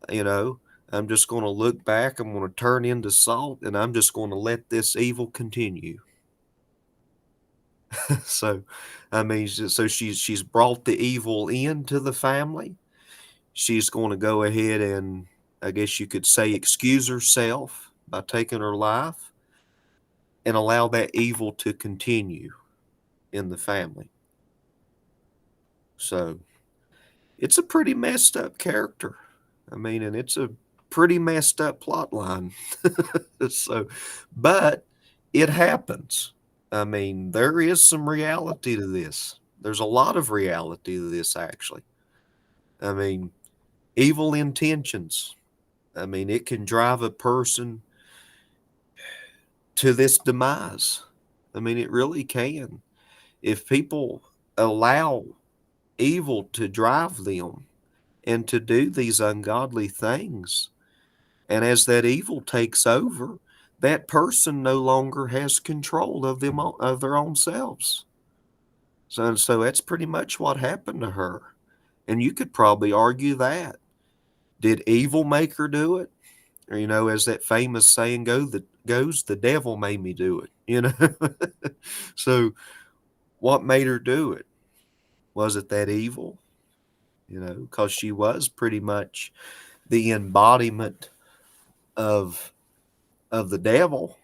You know, I'm just going to look back. I'm going to turn into salt, and I'm just going to let this evil continue. So, I mean, so she's brought the evil into the family. She's going to go ahead and, I guess you could say, excuse herself by taking her life and allow that evil to continue in the family. So, it's a pretty messed up character. I mean, and it's a pretty messed up plot line. So, but it happens. I mean, there is some reality to this. There's a lot of reality to this, actually. I mean, evil intentions. I mean, it can drive a person to this demise. I mean, it really can. If people allow evil to drive them and to do these ungodly things, and as that evil takes over, that person no longer has control of them of their own selves. So that's pretty much what happened to her. And you could probably argue that. Did evil make her do it? Or, as that famous saying goes, the devil made me do it. So what made her do it? Was it that evil? Because she was pretty much the embodiment of the devil.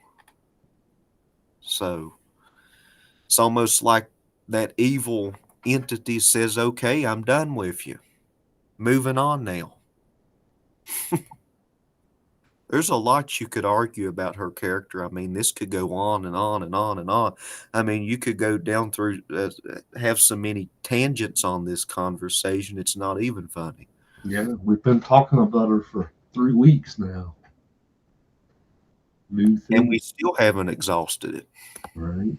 So it's almost like that evil entity says, okay, I'm done with you. Moving on now. There's a lot you could argue about her character. I mean, this could go on and on and on and on. I mean, you could go down through, have so many tangents on this conversation, it's not even funny. Yeah, we've been talking about her for 3 weeks now. New thing. And we still haven't exhausted it. Right.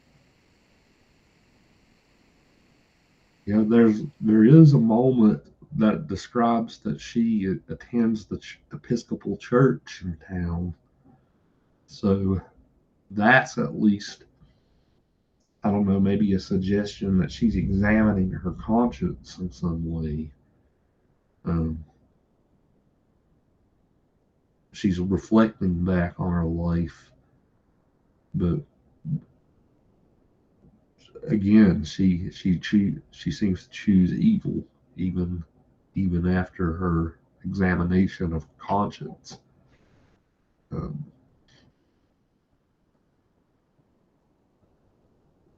Yeah, there is a moment that describes that she attends the Episcopal church in town. So that's at least, I don't know, maybe a suggestion that she's examining her conscience in some way. She's reflecting back on her life, but again, she seems to choose evil even after her examination of conscience.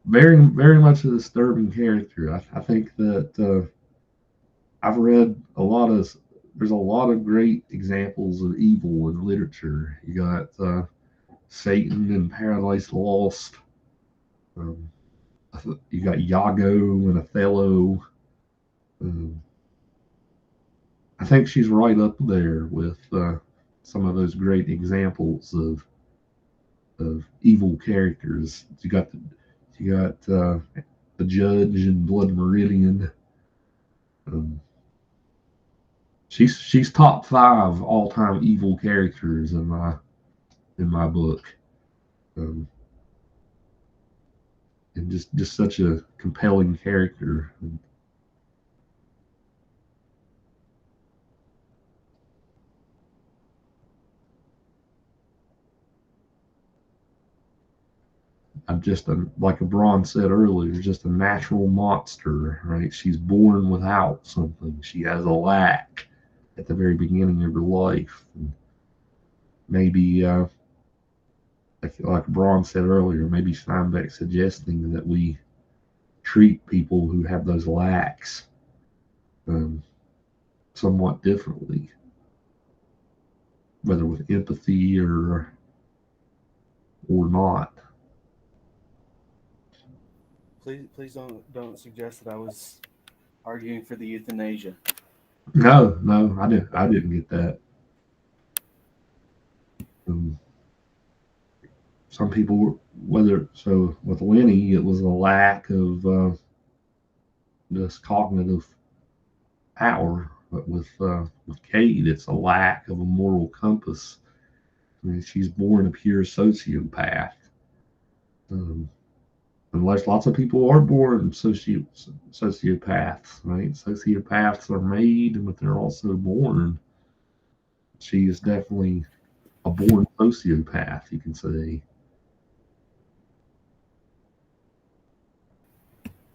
Very very much a disturbing character. I think that I've read there's a lot of great examples of evil in literature. You got Satan in Paradise Lost. You got Iago and Othello. I think she's right up there with some of those great examples of evil characters. You got the judge in Blood Meridian. She's top 5 all time evil characters in my book. And just such a compelling character. I'm just like Abron said earlier, just a natural monster, right? She's born without something. She has a lack at the very beginning of her life. And maybe, like Braun said earlier, maybe Steinbeck suggesting that we treat people who have those lacks somewhat differently, whether with empathy or not. Please don't suggest that I was arguing for the euthanasia. No, I didn't get that. Some people, with Lenny, it was a lack of this cognitive power, but with Kate, it's a lack of a moral compass. I mean, she's born a pure sociopath. Unless lots of people are born sociopaths, right? Sociopaths are made, but they're also born. she is definitely a born sociopath, you can say.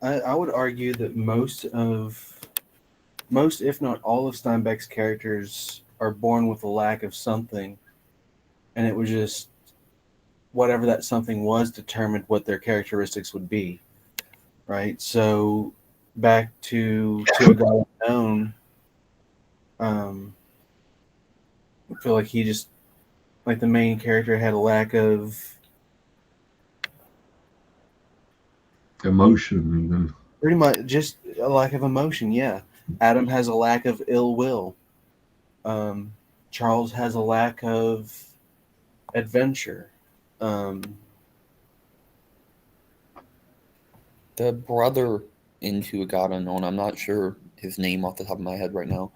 I would argue that most, if not all, of Steinbeck's characters are born with a lack of something, and it was just whatever that something was determined what their characteristics would be, right? So back to a God unknown, I feel like he just, like, the main character had a lack of Emotion, even. pretty much just a lack of emotion. Yeah, Adam has a lack of ill will. Um, Charles has a lack of adventure. Um, The brother into a God Unknown, I'm not sure his name off the top of my head right now,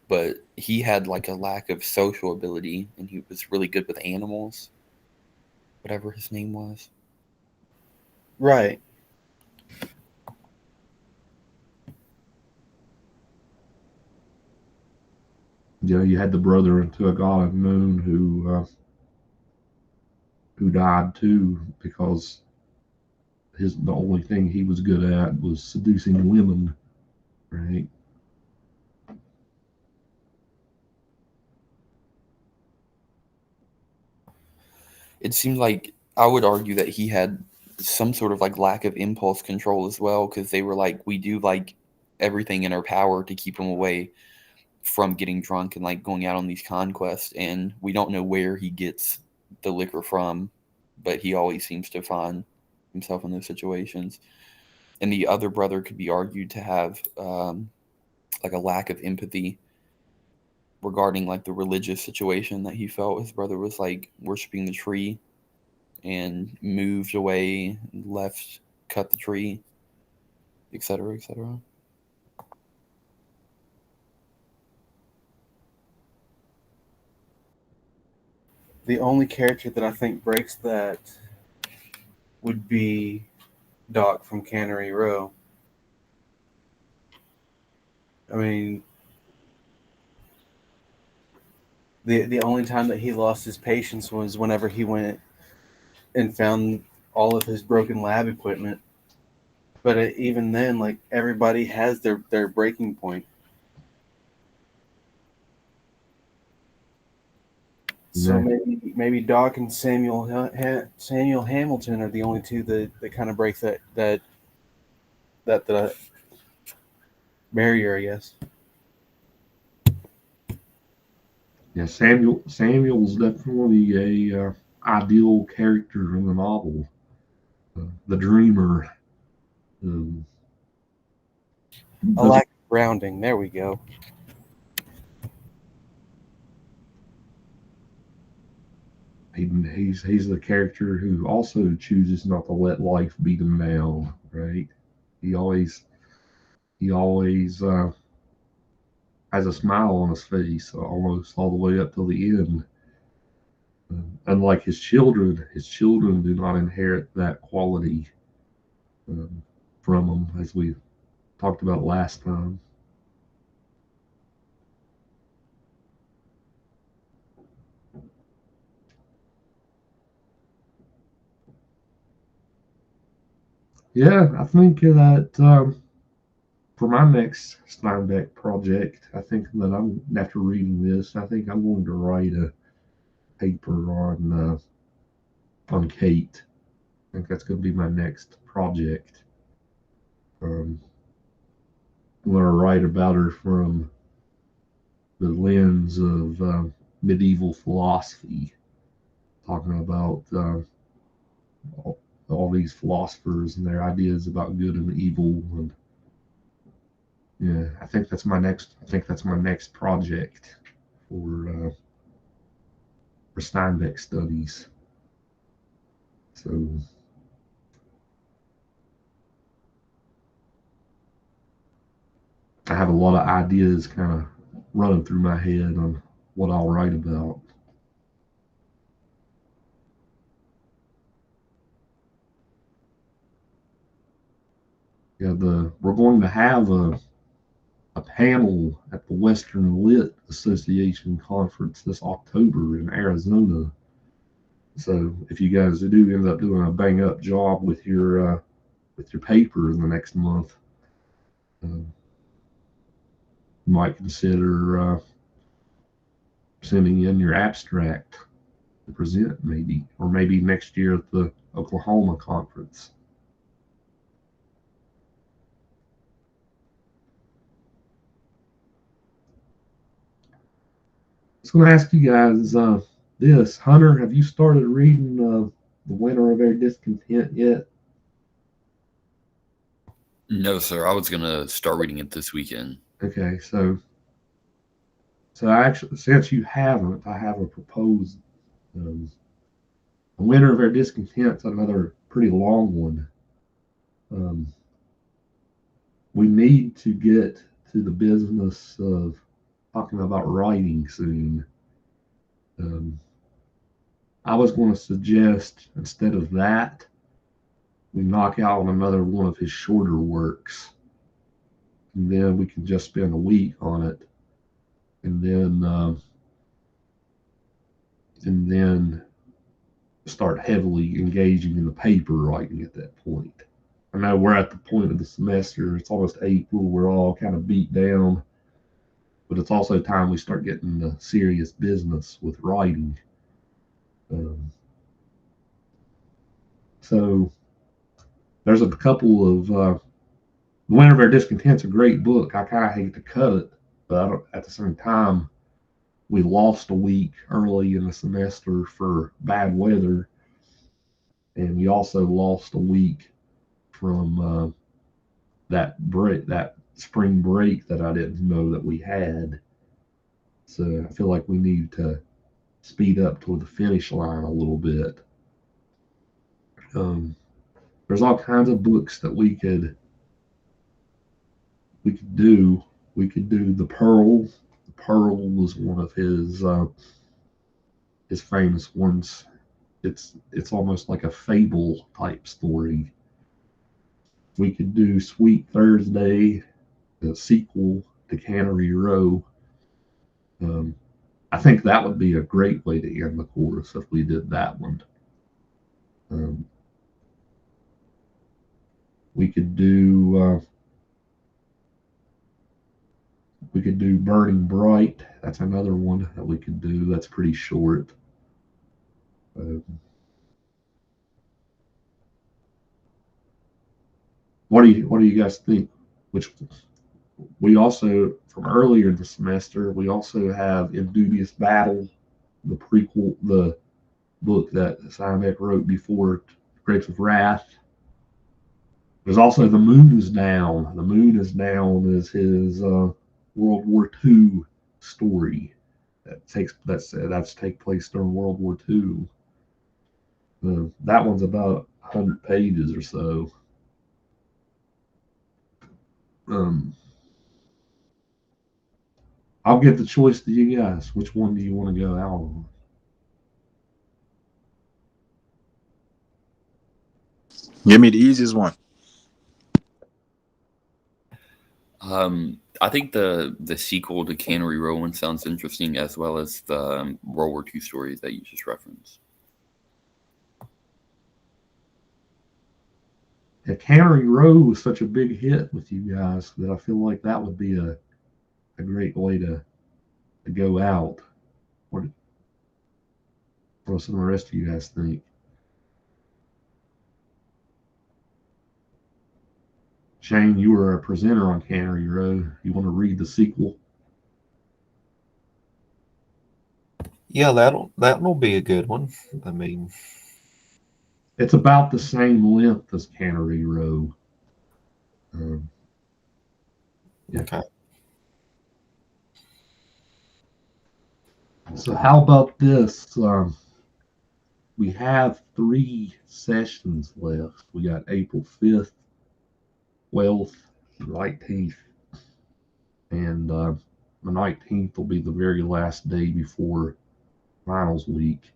but he had like a lack of social ability and he was really good with animals, whatever his name was. right. You know, you had the brother into a God unknown who died too because the only thing he was good at was seducing women, right? It seemed like I would argue that he had some sort of like lack of impulse control as well, because they were like, we do like everything in our power to keep him away from getting drunk and like going out on these conquests, and we don't know where he gets the liquor from, but he always seems to find himself in those situations. And the other brother could be argued to have like a lack of empathy regarding like the religious situation that he felt his brother was like worshiping the tree and moved away, left, cut the tree, etc., etc. The only character that I think breaks that would be Doc from Cannery Row. I mean, the only time that he lost his patience was whenever he went and found all of his broken lab equipment. But even then, like, everybody has their breaking point. So Yeah. maybe Doc and Samuel Hamilton are the only two that kind of break that barrier, I guess. Yeah, Samuel's definitely a ideal character in the novel, the dreamer. Um, A lack of grounding. There we go. he's the character who also chooses not to let life beat him down, right? He always he always has a smile on his face almost all the way up till the end. Unlike his children do not inherit that quality um, from him, as we talked about last time. Yeah, I think that for my next Steinbeck project, I think that I'm after reading this, I think I'm going to write a paper on Kate. I think that's going to be my next project. Um, I'm going to write about her from the lens of medieval philosophy, talking about all these philosophers and their ideas about good and evil. And yeah, I think that's my next. I think that's my next project for Steinbeck studies. So I have a lot of ideas kind of running through my head on what I'll write about. Yeah, we're going to have a panel at the Western Lit Association conference this October in Arizona. So if you guys do end up doing a bang up job with your paper in the next month, you might consider sending in your abstract to present, maybe, or maybe next year at the Oklahoma conference. I was going to ask you guys this. Hunter, have you started reading The Winter of Our Discontent yet? No, sir. I was gonna start reading it this weekend. Okay, so actually, since you haven't, I have a proposed. The Winter of Our Discontent's another pretty long one. We need to get to the business of talking about writing soon. I was going to suggest, instead of that, we knock out another one of his shorter works, and then we can just spend a week on it, and then start heavily engaging in the paper writing at that point. I know we're at the point of the semester, it's almost April, we're all kind of beat down, but it's also time we start getting the serious business with writing. So there's a couple of The Winter of Our Discontent's a great book. I kind of hate to cut it, but at the same time, we lost a week early in the semester for bad weather, and we also lost a week from that spring break that I didn't know that we had. So I feel like we need to speed up toward the finish line a little bit. There's all kinds of books that we could do. We could do The Pearl. The Pearl was one of his famous ones. It's almost like a fable type story. We could do Sweet Thursday, the sequel to Cannery Row. I think that would be a great way to end the course if we did that one. We could do Burning Bright. That's another one that we could do. That's pretty short. What do you guys think? Which we also, from earlier in the semester, we also have In Dubious Battle, the prequel, the book that Steinbeck wrote before Grapes of Wrath. There's also The Moon is Down. The Moon is Down is his World War II story that takes place during World War II. That one's about 100 pages or so. I'll give the choice to you guys. Which one do you want to go out on? Give me the easiest one. I think the sequel to Cannery Row one sounds interesting, as well as the World War II stories that you just referenced. Yeah, Cannery Row was such a big hit with you guys that I feel like that would be a great way to go out. What do some of the rest of you guys think? Shane, you were a presenter on Cannery Row. You want to read the sequel? Yeah, that'll be a good one. I mean, it's about the same length as Cannery Row. Yeah. Okay. So how about this? We have 3 sessions left. We got April 5th, 12th, 19th, and the 19th will be the very last day before finals week.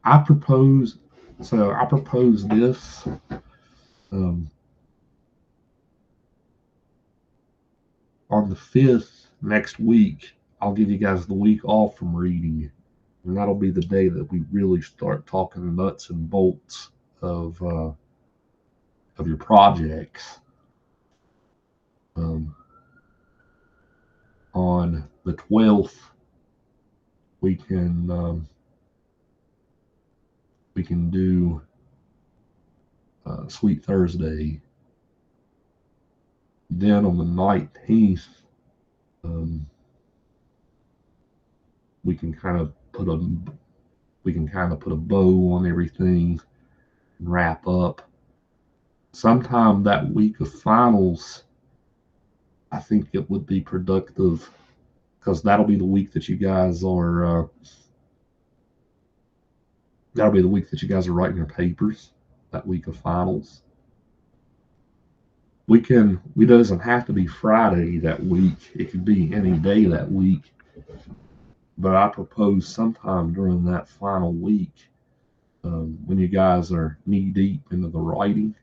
I propose this. On the 5th, next week, I'll give you guys the week off from reading. And that'll be the day that we really start talking nuts and bolts of your projects. On the 12th, we can do Sweet Thursday. Then on the 19th, we can kind of put a bow on everything and wrap up. Sometime that week of finals, I think it would be productive, because that'll be the week that you guys are writing your papers. That week of finals, it doesn't have to be Friday that week. It could be any day that week. But I propose sometime during that final week, when you guys are knee deep into the writing,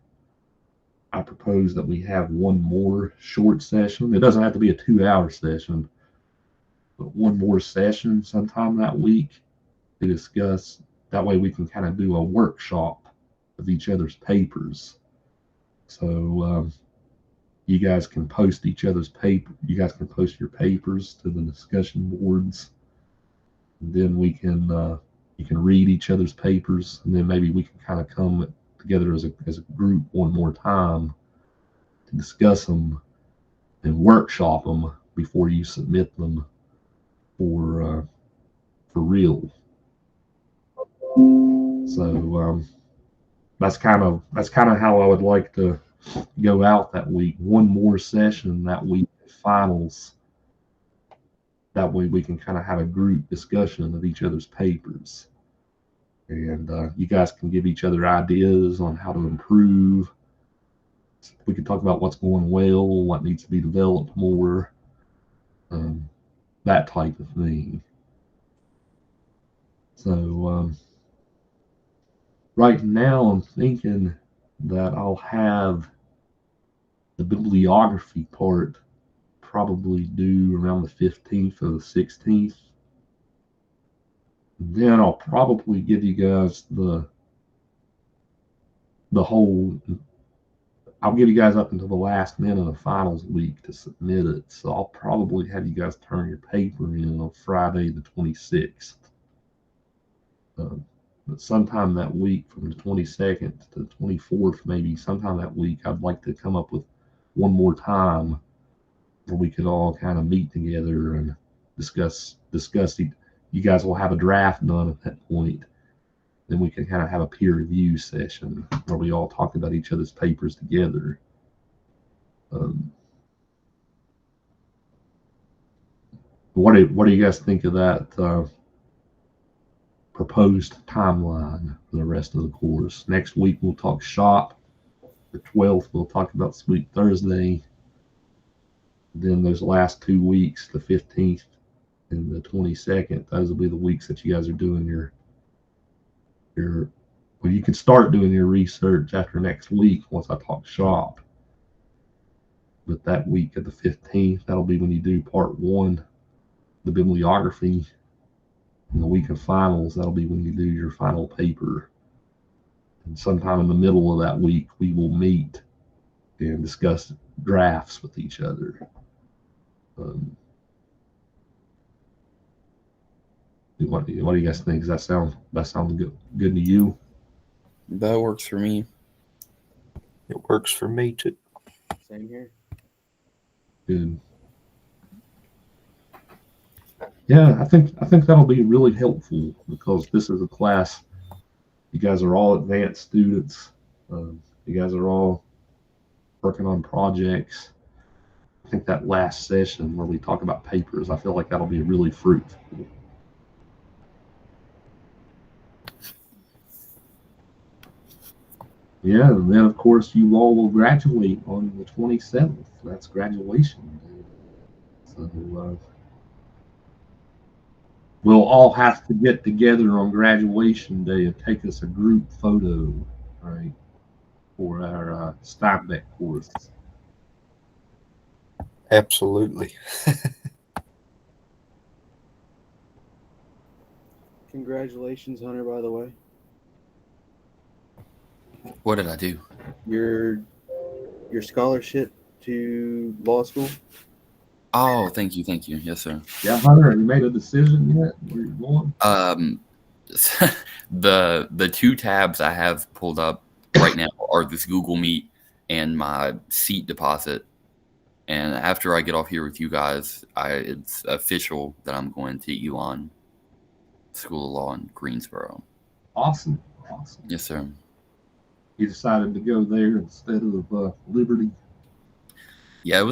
I propose that we have one more short session. It doesn't have to be a 2-hour session, but one more session sometime that week to discuss. That way we can kind of do a workshop of each other's papers. So you guys can post each other's paper. You guys can post your papers to the discussion boards. And then we can you can read each other's papers, and then maybe we can kind of come together as a group one more time to discuss them and workshop them before you submit them for real. So that's kind of how I would like to go out that week. One more session that week, finals. That way we can kind of have a group discussion of each other's papers. And you guys can give each other ideas on how to improve. We can talk about what's going well, what needs to be developed more, that type of thing. So right now I'm thinking that I'll have the bibliography part probably due around the 15th or the 16th. Then I'll probably give you guys I'll give you guys up until the last minute of finals week to submit it. So I'll probably have you guys turn your paper in on Friday the 26th. But sometime that week, from the 22nd to the 24th, maybe sometime that week, I'd like to come up with one more time where we could all kind of meet together and discuss it. You guys will have a draft done at that point. Then we can kind of have a peer review session where we all talk about each other's papers together. What do you guys think of that proposed timeline for the rest of the course? Next week we'll talk shop. The 12th we'll talk about Sweet Thursday. Then those last 2 weeks, the 15th and the 22nd, those will be the weeks that you guys are doing your well, you can start doing your research after next week once I talk shop. But that week of the 15th, that'll be when you do part 1, the bibliography. And the week of finals, that'll be when you do your final paper. And sometime in the middle of that week, we will meet and discuss drafts with each other. What do you guys think? Does that sound good to you? That works for me. It works for me too. Same here. Good. Yeah, I think that'll be really helpful, because this is a class. You guys are all advanced students. You guys are all working on projects. I think that last session where we talk about papers, I feel like that'll be really fruitful. Yeah, and then of course you all will graduate on the 27th. That's graduation day. So we'll all have to get together on graduation day and take us a group photo, right? for our Steinbeck course. Absolutely. Congratulations, Hunter, by the way. What did I do? Your scholarship to law school. Oh, thank you. Yes, sir. Yeah, Hunter, have you made a decision yet where you're going? The two tabs I have pulled up right now are this Google Meet and my seat deposit. And after I get off here with you guys, it's official that I'm going to Elon School of Law in Greensboro. Awesome. Yes, sir. You decided to go there instead of Liberty. Yeah,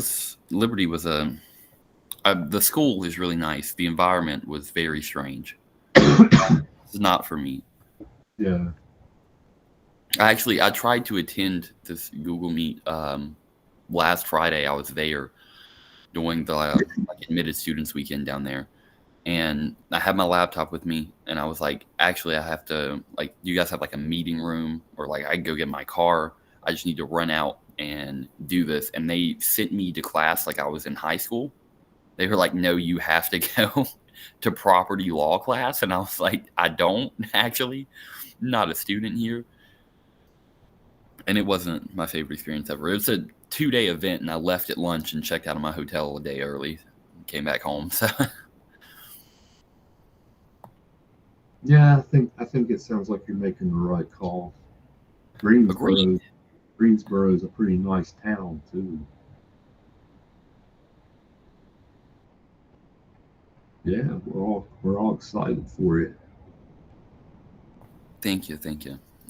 Liberty was the school is really nice. The environment was very strange. It's not for me. Yeah. I tried to attend this Google Meet last Friday. I was there during the admitted students weekend down there, and I had my laptop with me, and I was like, actually, I have to, like, you guys have like a meeting room, or like I can go get my car. I just need to run out and do this. And they sent me to class like I was in high school. They were like, no, you have to go to property law class. And I was like, I don't actually, not a student here. And it wasn't my favorite experience ever. It was a 2-day event, and I left at lunch and checked out of my hotel a day early and came back home. So Yeah, I think it sounds like you're making the right call. Greensboro is a pretty nice town too. Yeah, we're all excited for it. Thank you.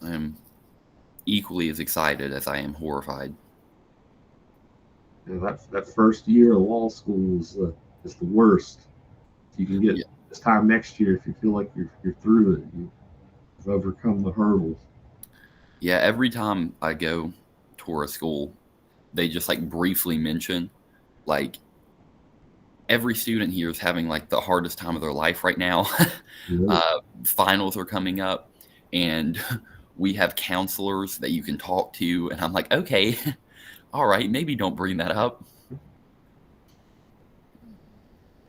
I am equally as excited as I am horrified. Yeah, that first year of law school is the worst. You can get this time next year if you feel like you're through it. You've overcome the hurdles. Yeah, every time I go tour a school, they just like briefly mention like every student here is having like the hardest time of their life right now. Finals are coming up, and we have counselors that you can talk to. And I'm like, okay, all right, maybe don't bring that up.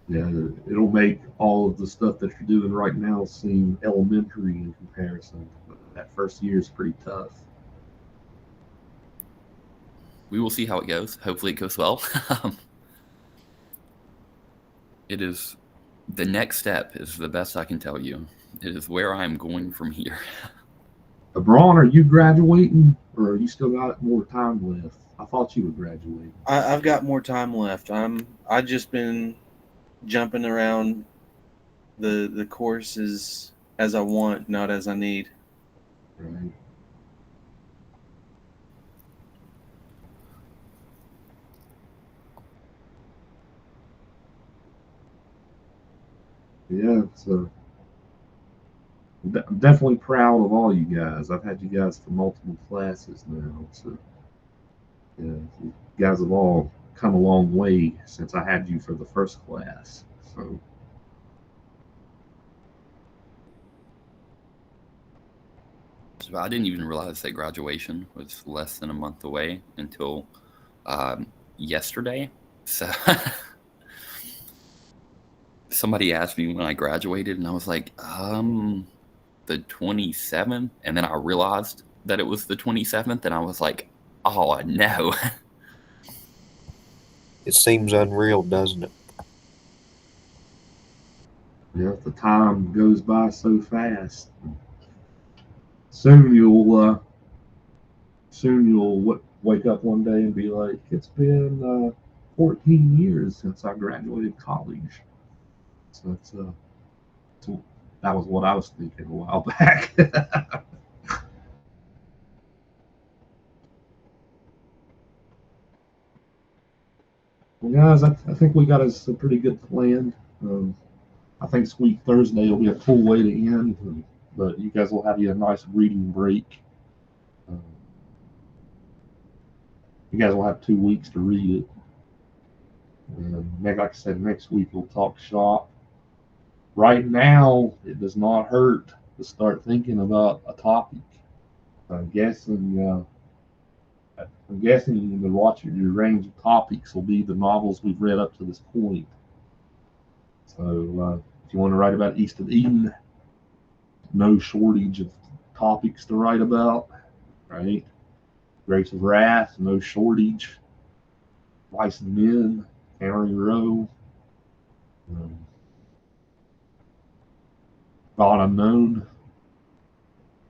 Yeah, it'll make all of the stuff that you're doing right now seem elementary in comparison. But that first year is pretty tough. We will see how it goes. Hopefully it goes well. It is the next step is the best I can tell you. It is where I'm going from here. Braun, are you graduating, or you still got more time left? I thought you were graduating. I've got more time left. I've just been jumping around the courses as I want, not as I need. Right. Yeah, so I'm definitely proud of all you guys. I've had you guys for multiple classes now, so yeah, you guys have all come a long way since I had you for the first class. So I didn't even realize that graduation was less than a month away until yesterday. So somebody asked me when I graduated, and I was like, the 27th. And then I realized that it was the 27th, and I was like, oh, no. It seems unreal, doesn't it? yeah, the time goes by so fast. Soon you'll wake up one day and be like, it's been 14 years since I graduated college. So that was what I was thinking a while back. Well, guys, I think we got us a pretty good plan. I think Sweet Thursday will be a cool way to end, but you guys will have you a nice reading break. Um, you guys will have 2 weeks to read it. And like I said, next week we'll talk shop. Right now, it does not hurt to start thinking about a topic. I'm guessing I'm guessing your range of topics will be the novels we've read up to this point. So if you want to write about East of Eden, no shortage of topics to write about, right? Grapes of Wrath, no shortage. Vice and Men, County Row, um, God Unknown.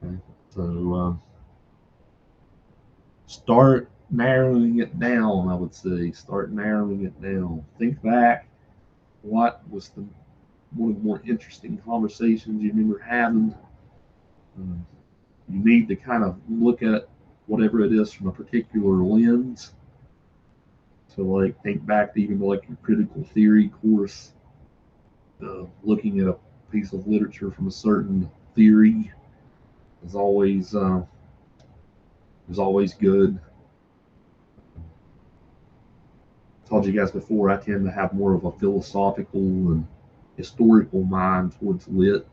Okay. So start narrowing it down, I would say. Start narrowing it down. Think back. What was one of the more interesting conversations you remember having? Um, you need to kind of look at whatever it is from a particular lens. So, like, think back to even like your critical theory course, looking at a piece of literature from a certain theory is always good. I told you guys before, I tend to have more of a philosophical and historical mind towards lit,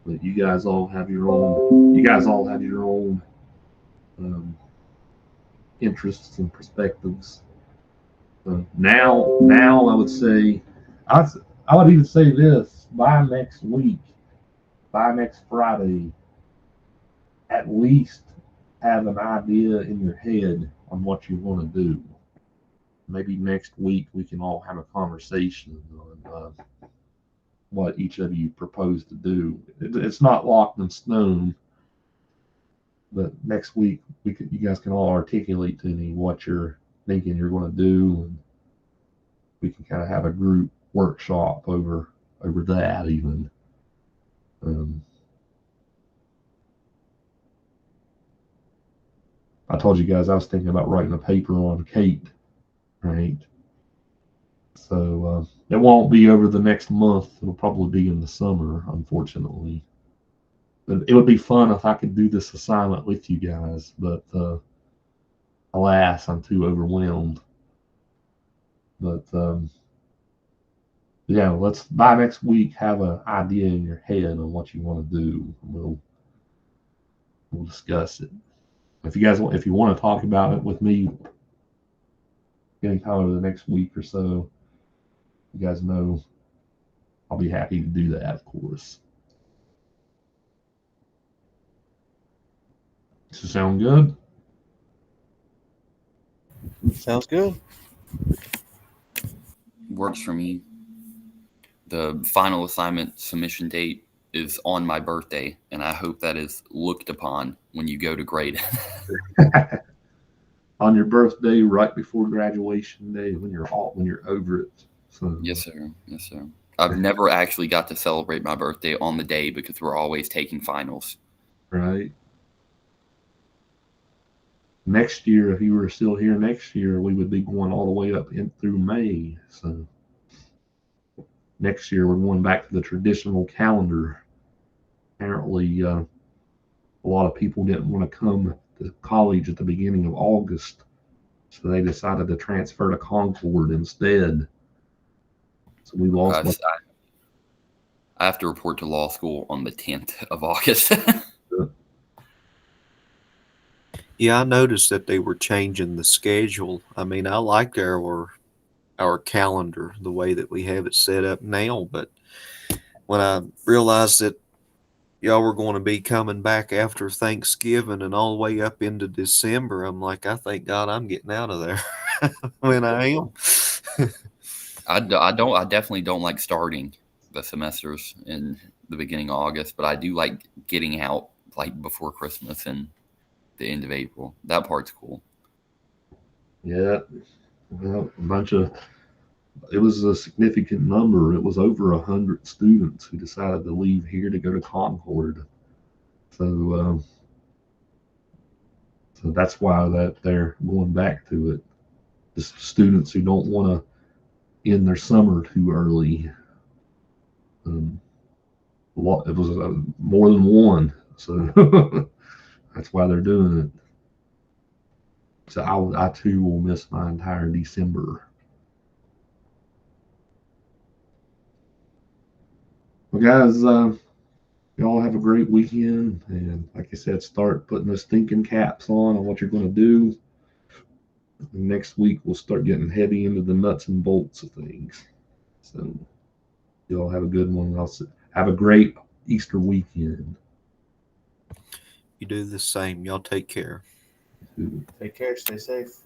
but you guys all have your own. You guys all have your own um, interests and perspectives. Now I would say, I, I would even say this: by next week, by next Friday, at least have an idea in your head on what you want to do. Maybe next week we can all have a conversation on what each of you propose to do. It's not locked in stone, but next week you guys can all articulate to me what you're thinking you're going to do, and we can kind of have a group workshop over that even. Um, I told you guys I was thinking about writing a paper on Kate, right? So it won't be over the next month. It'll probably be in the summer, unfortunately. But it would be fun if I could do this assignment with you guys, but alas, I'm too overwhelmed. But yeah, let's by next week have an idea in your head on what you want to do. We'll discuss it. If you want to talk about it with me anytime over the next week or so, you guys know I'll be happy to do that, of course. Does it sound good? Sounds good. Works for me. The final assignment submission date is on my birthday, and I hope that is looked upon when you go to grade it. On your birthday, right before graduation day, when you're over it. So Yes, sir. Yes, sir. I've never actually got to celebrate my birthday on the day because we're always taking finals. right. Next year, if you were still here next year, we would be going all the way up in through May. So next year, we're going back to the traditional calendar. Apparently, a lot of people didn't want to come to college at the beginning of August, so they decided to transfer to Concord instead. So we lost. I have to report to law school on the 10th of August. Yeah, I noticed that they were changing the schedule. I mean, I like our calendar the way that we have it set up now, but when I realized that y'all were going to be coming back after Thanksgiving and all the way up into December, I'm like, I thank God I'm getting out of there when I am. I definitely don't like starting the semesters in the beginning of August, but I do like getting out like before Christmas and the end of April. That part's cool. Yeah, well, it was a significant number. It was over 100 students who decided to leave here to go to Concord. So, so that's why that they're going back to it. The students who don't want to end their summer too early. It was more than one, so that's why they're doing it. So I too will miss my entire December. Well, guys, Y'all have a great weekend, and like I said, start putting those thinking caps on what you're going to do. And next week we'll start getting heavy into the nuts and bolts of things. So y'all have a good one. Have a great Easter weekend. You do the same. Y'all take care. Take care. Stay safe.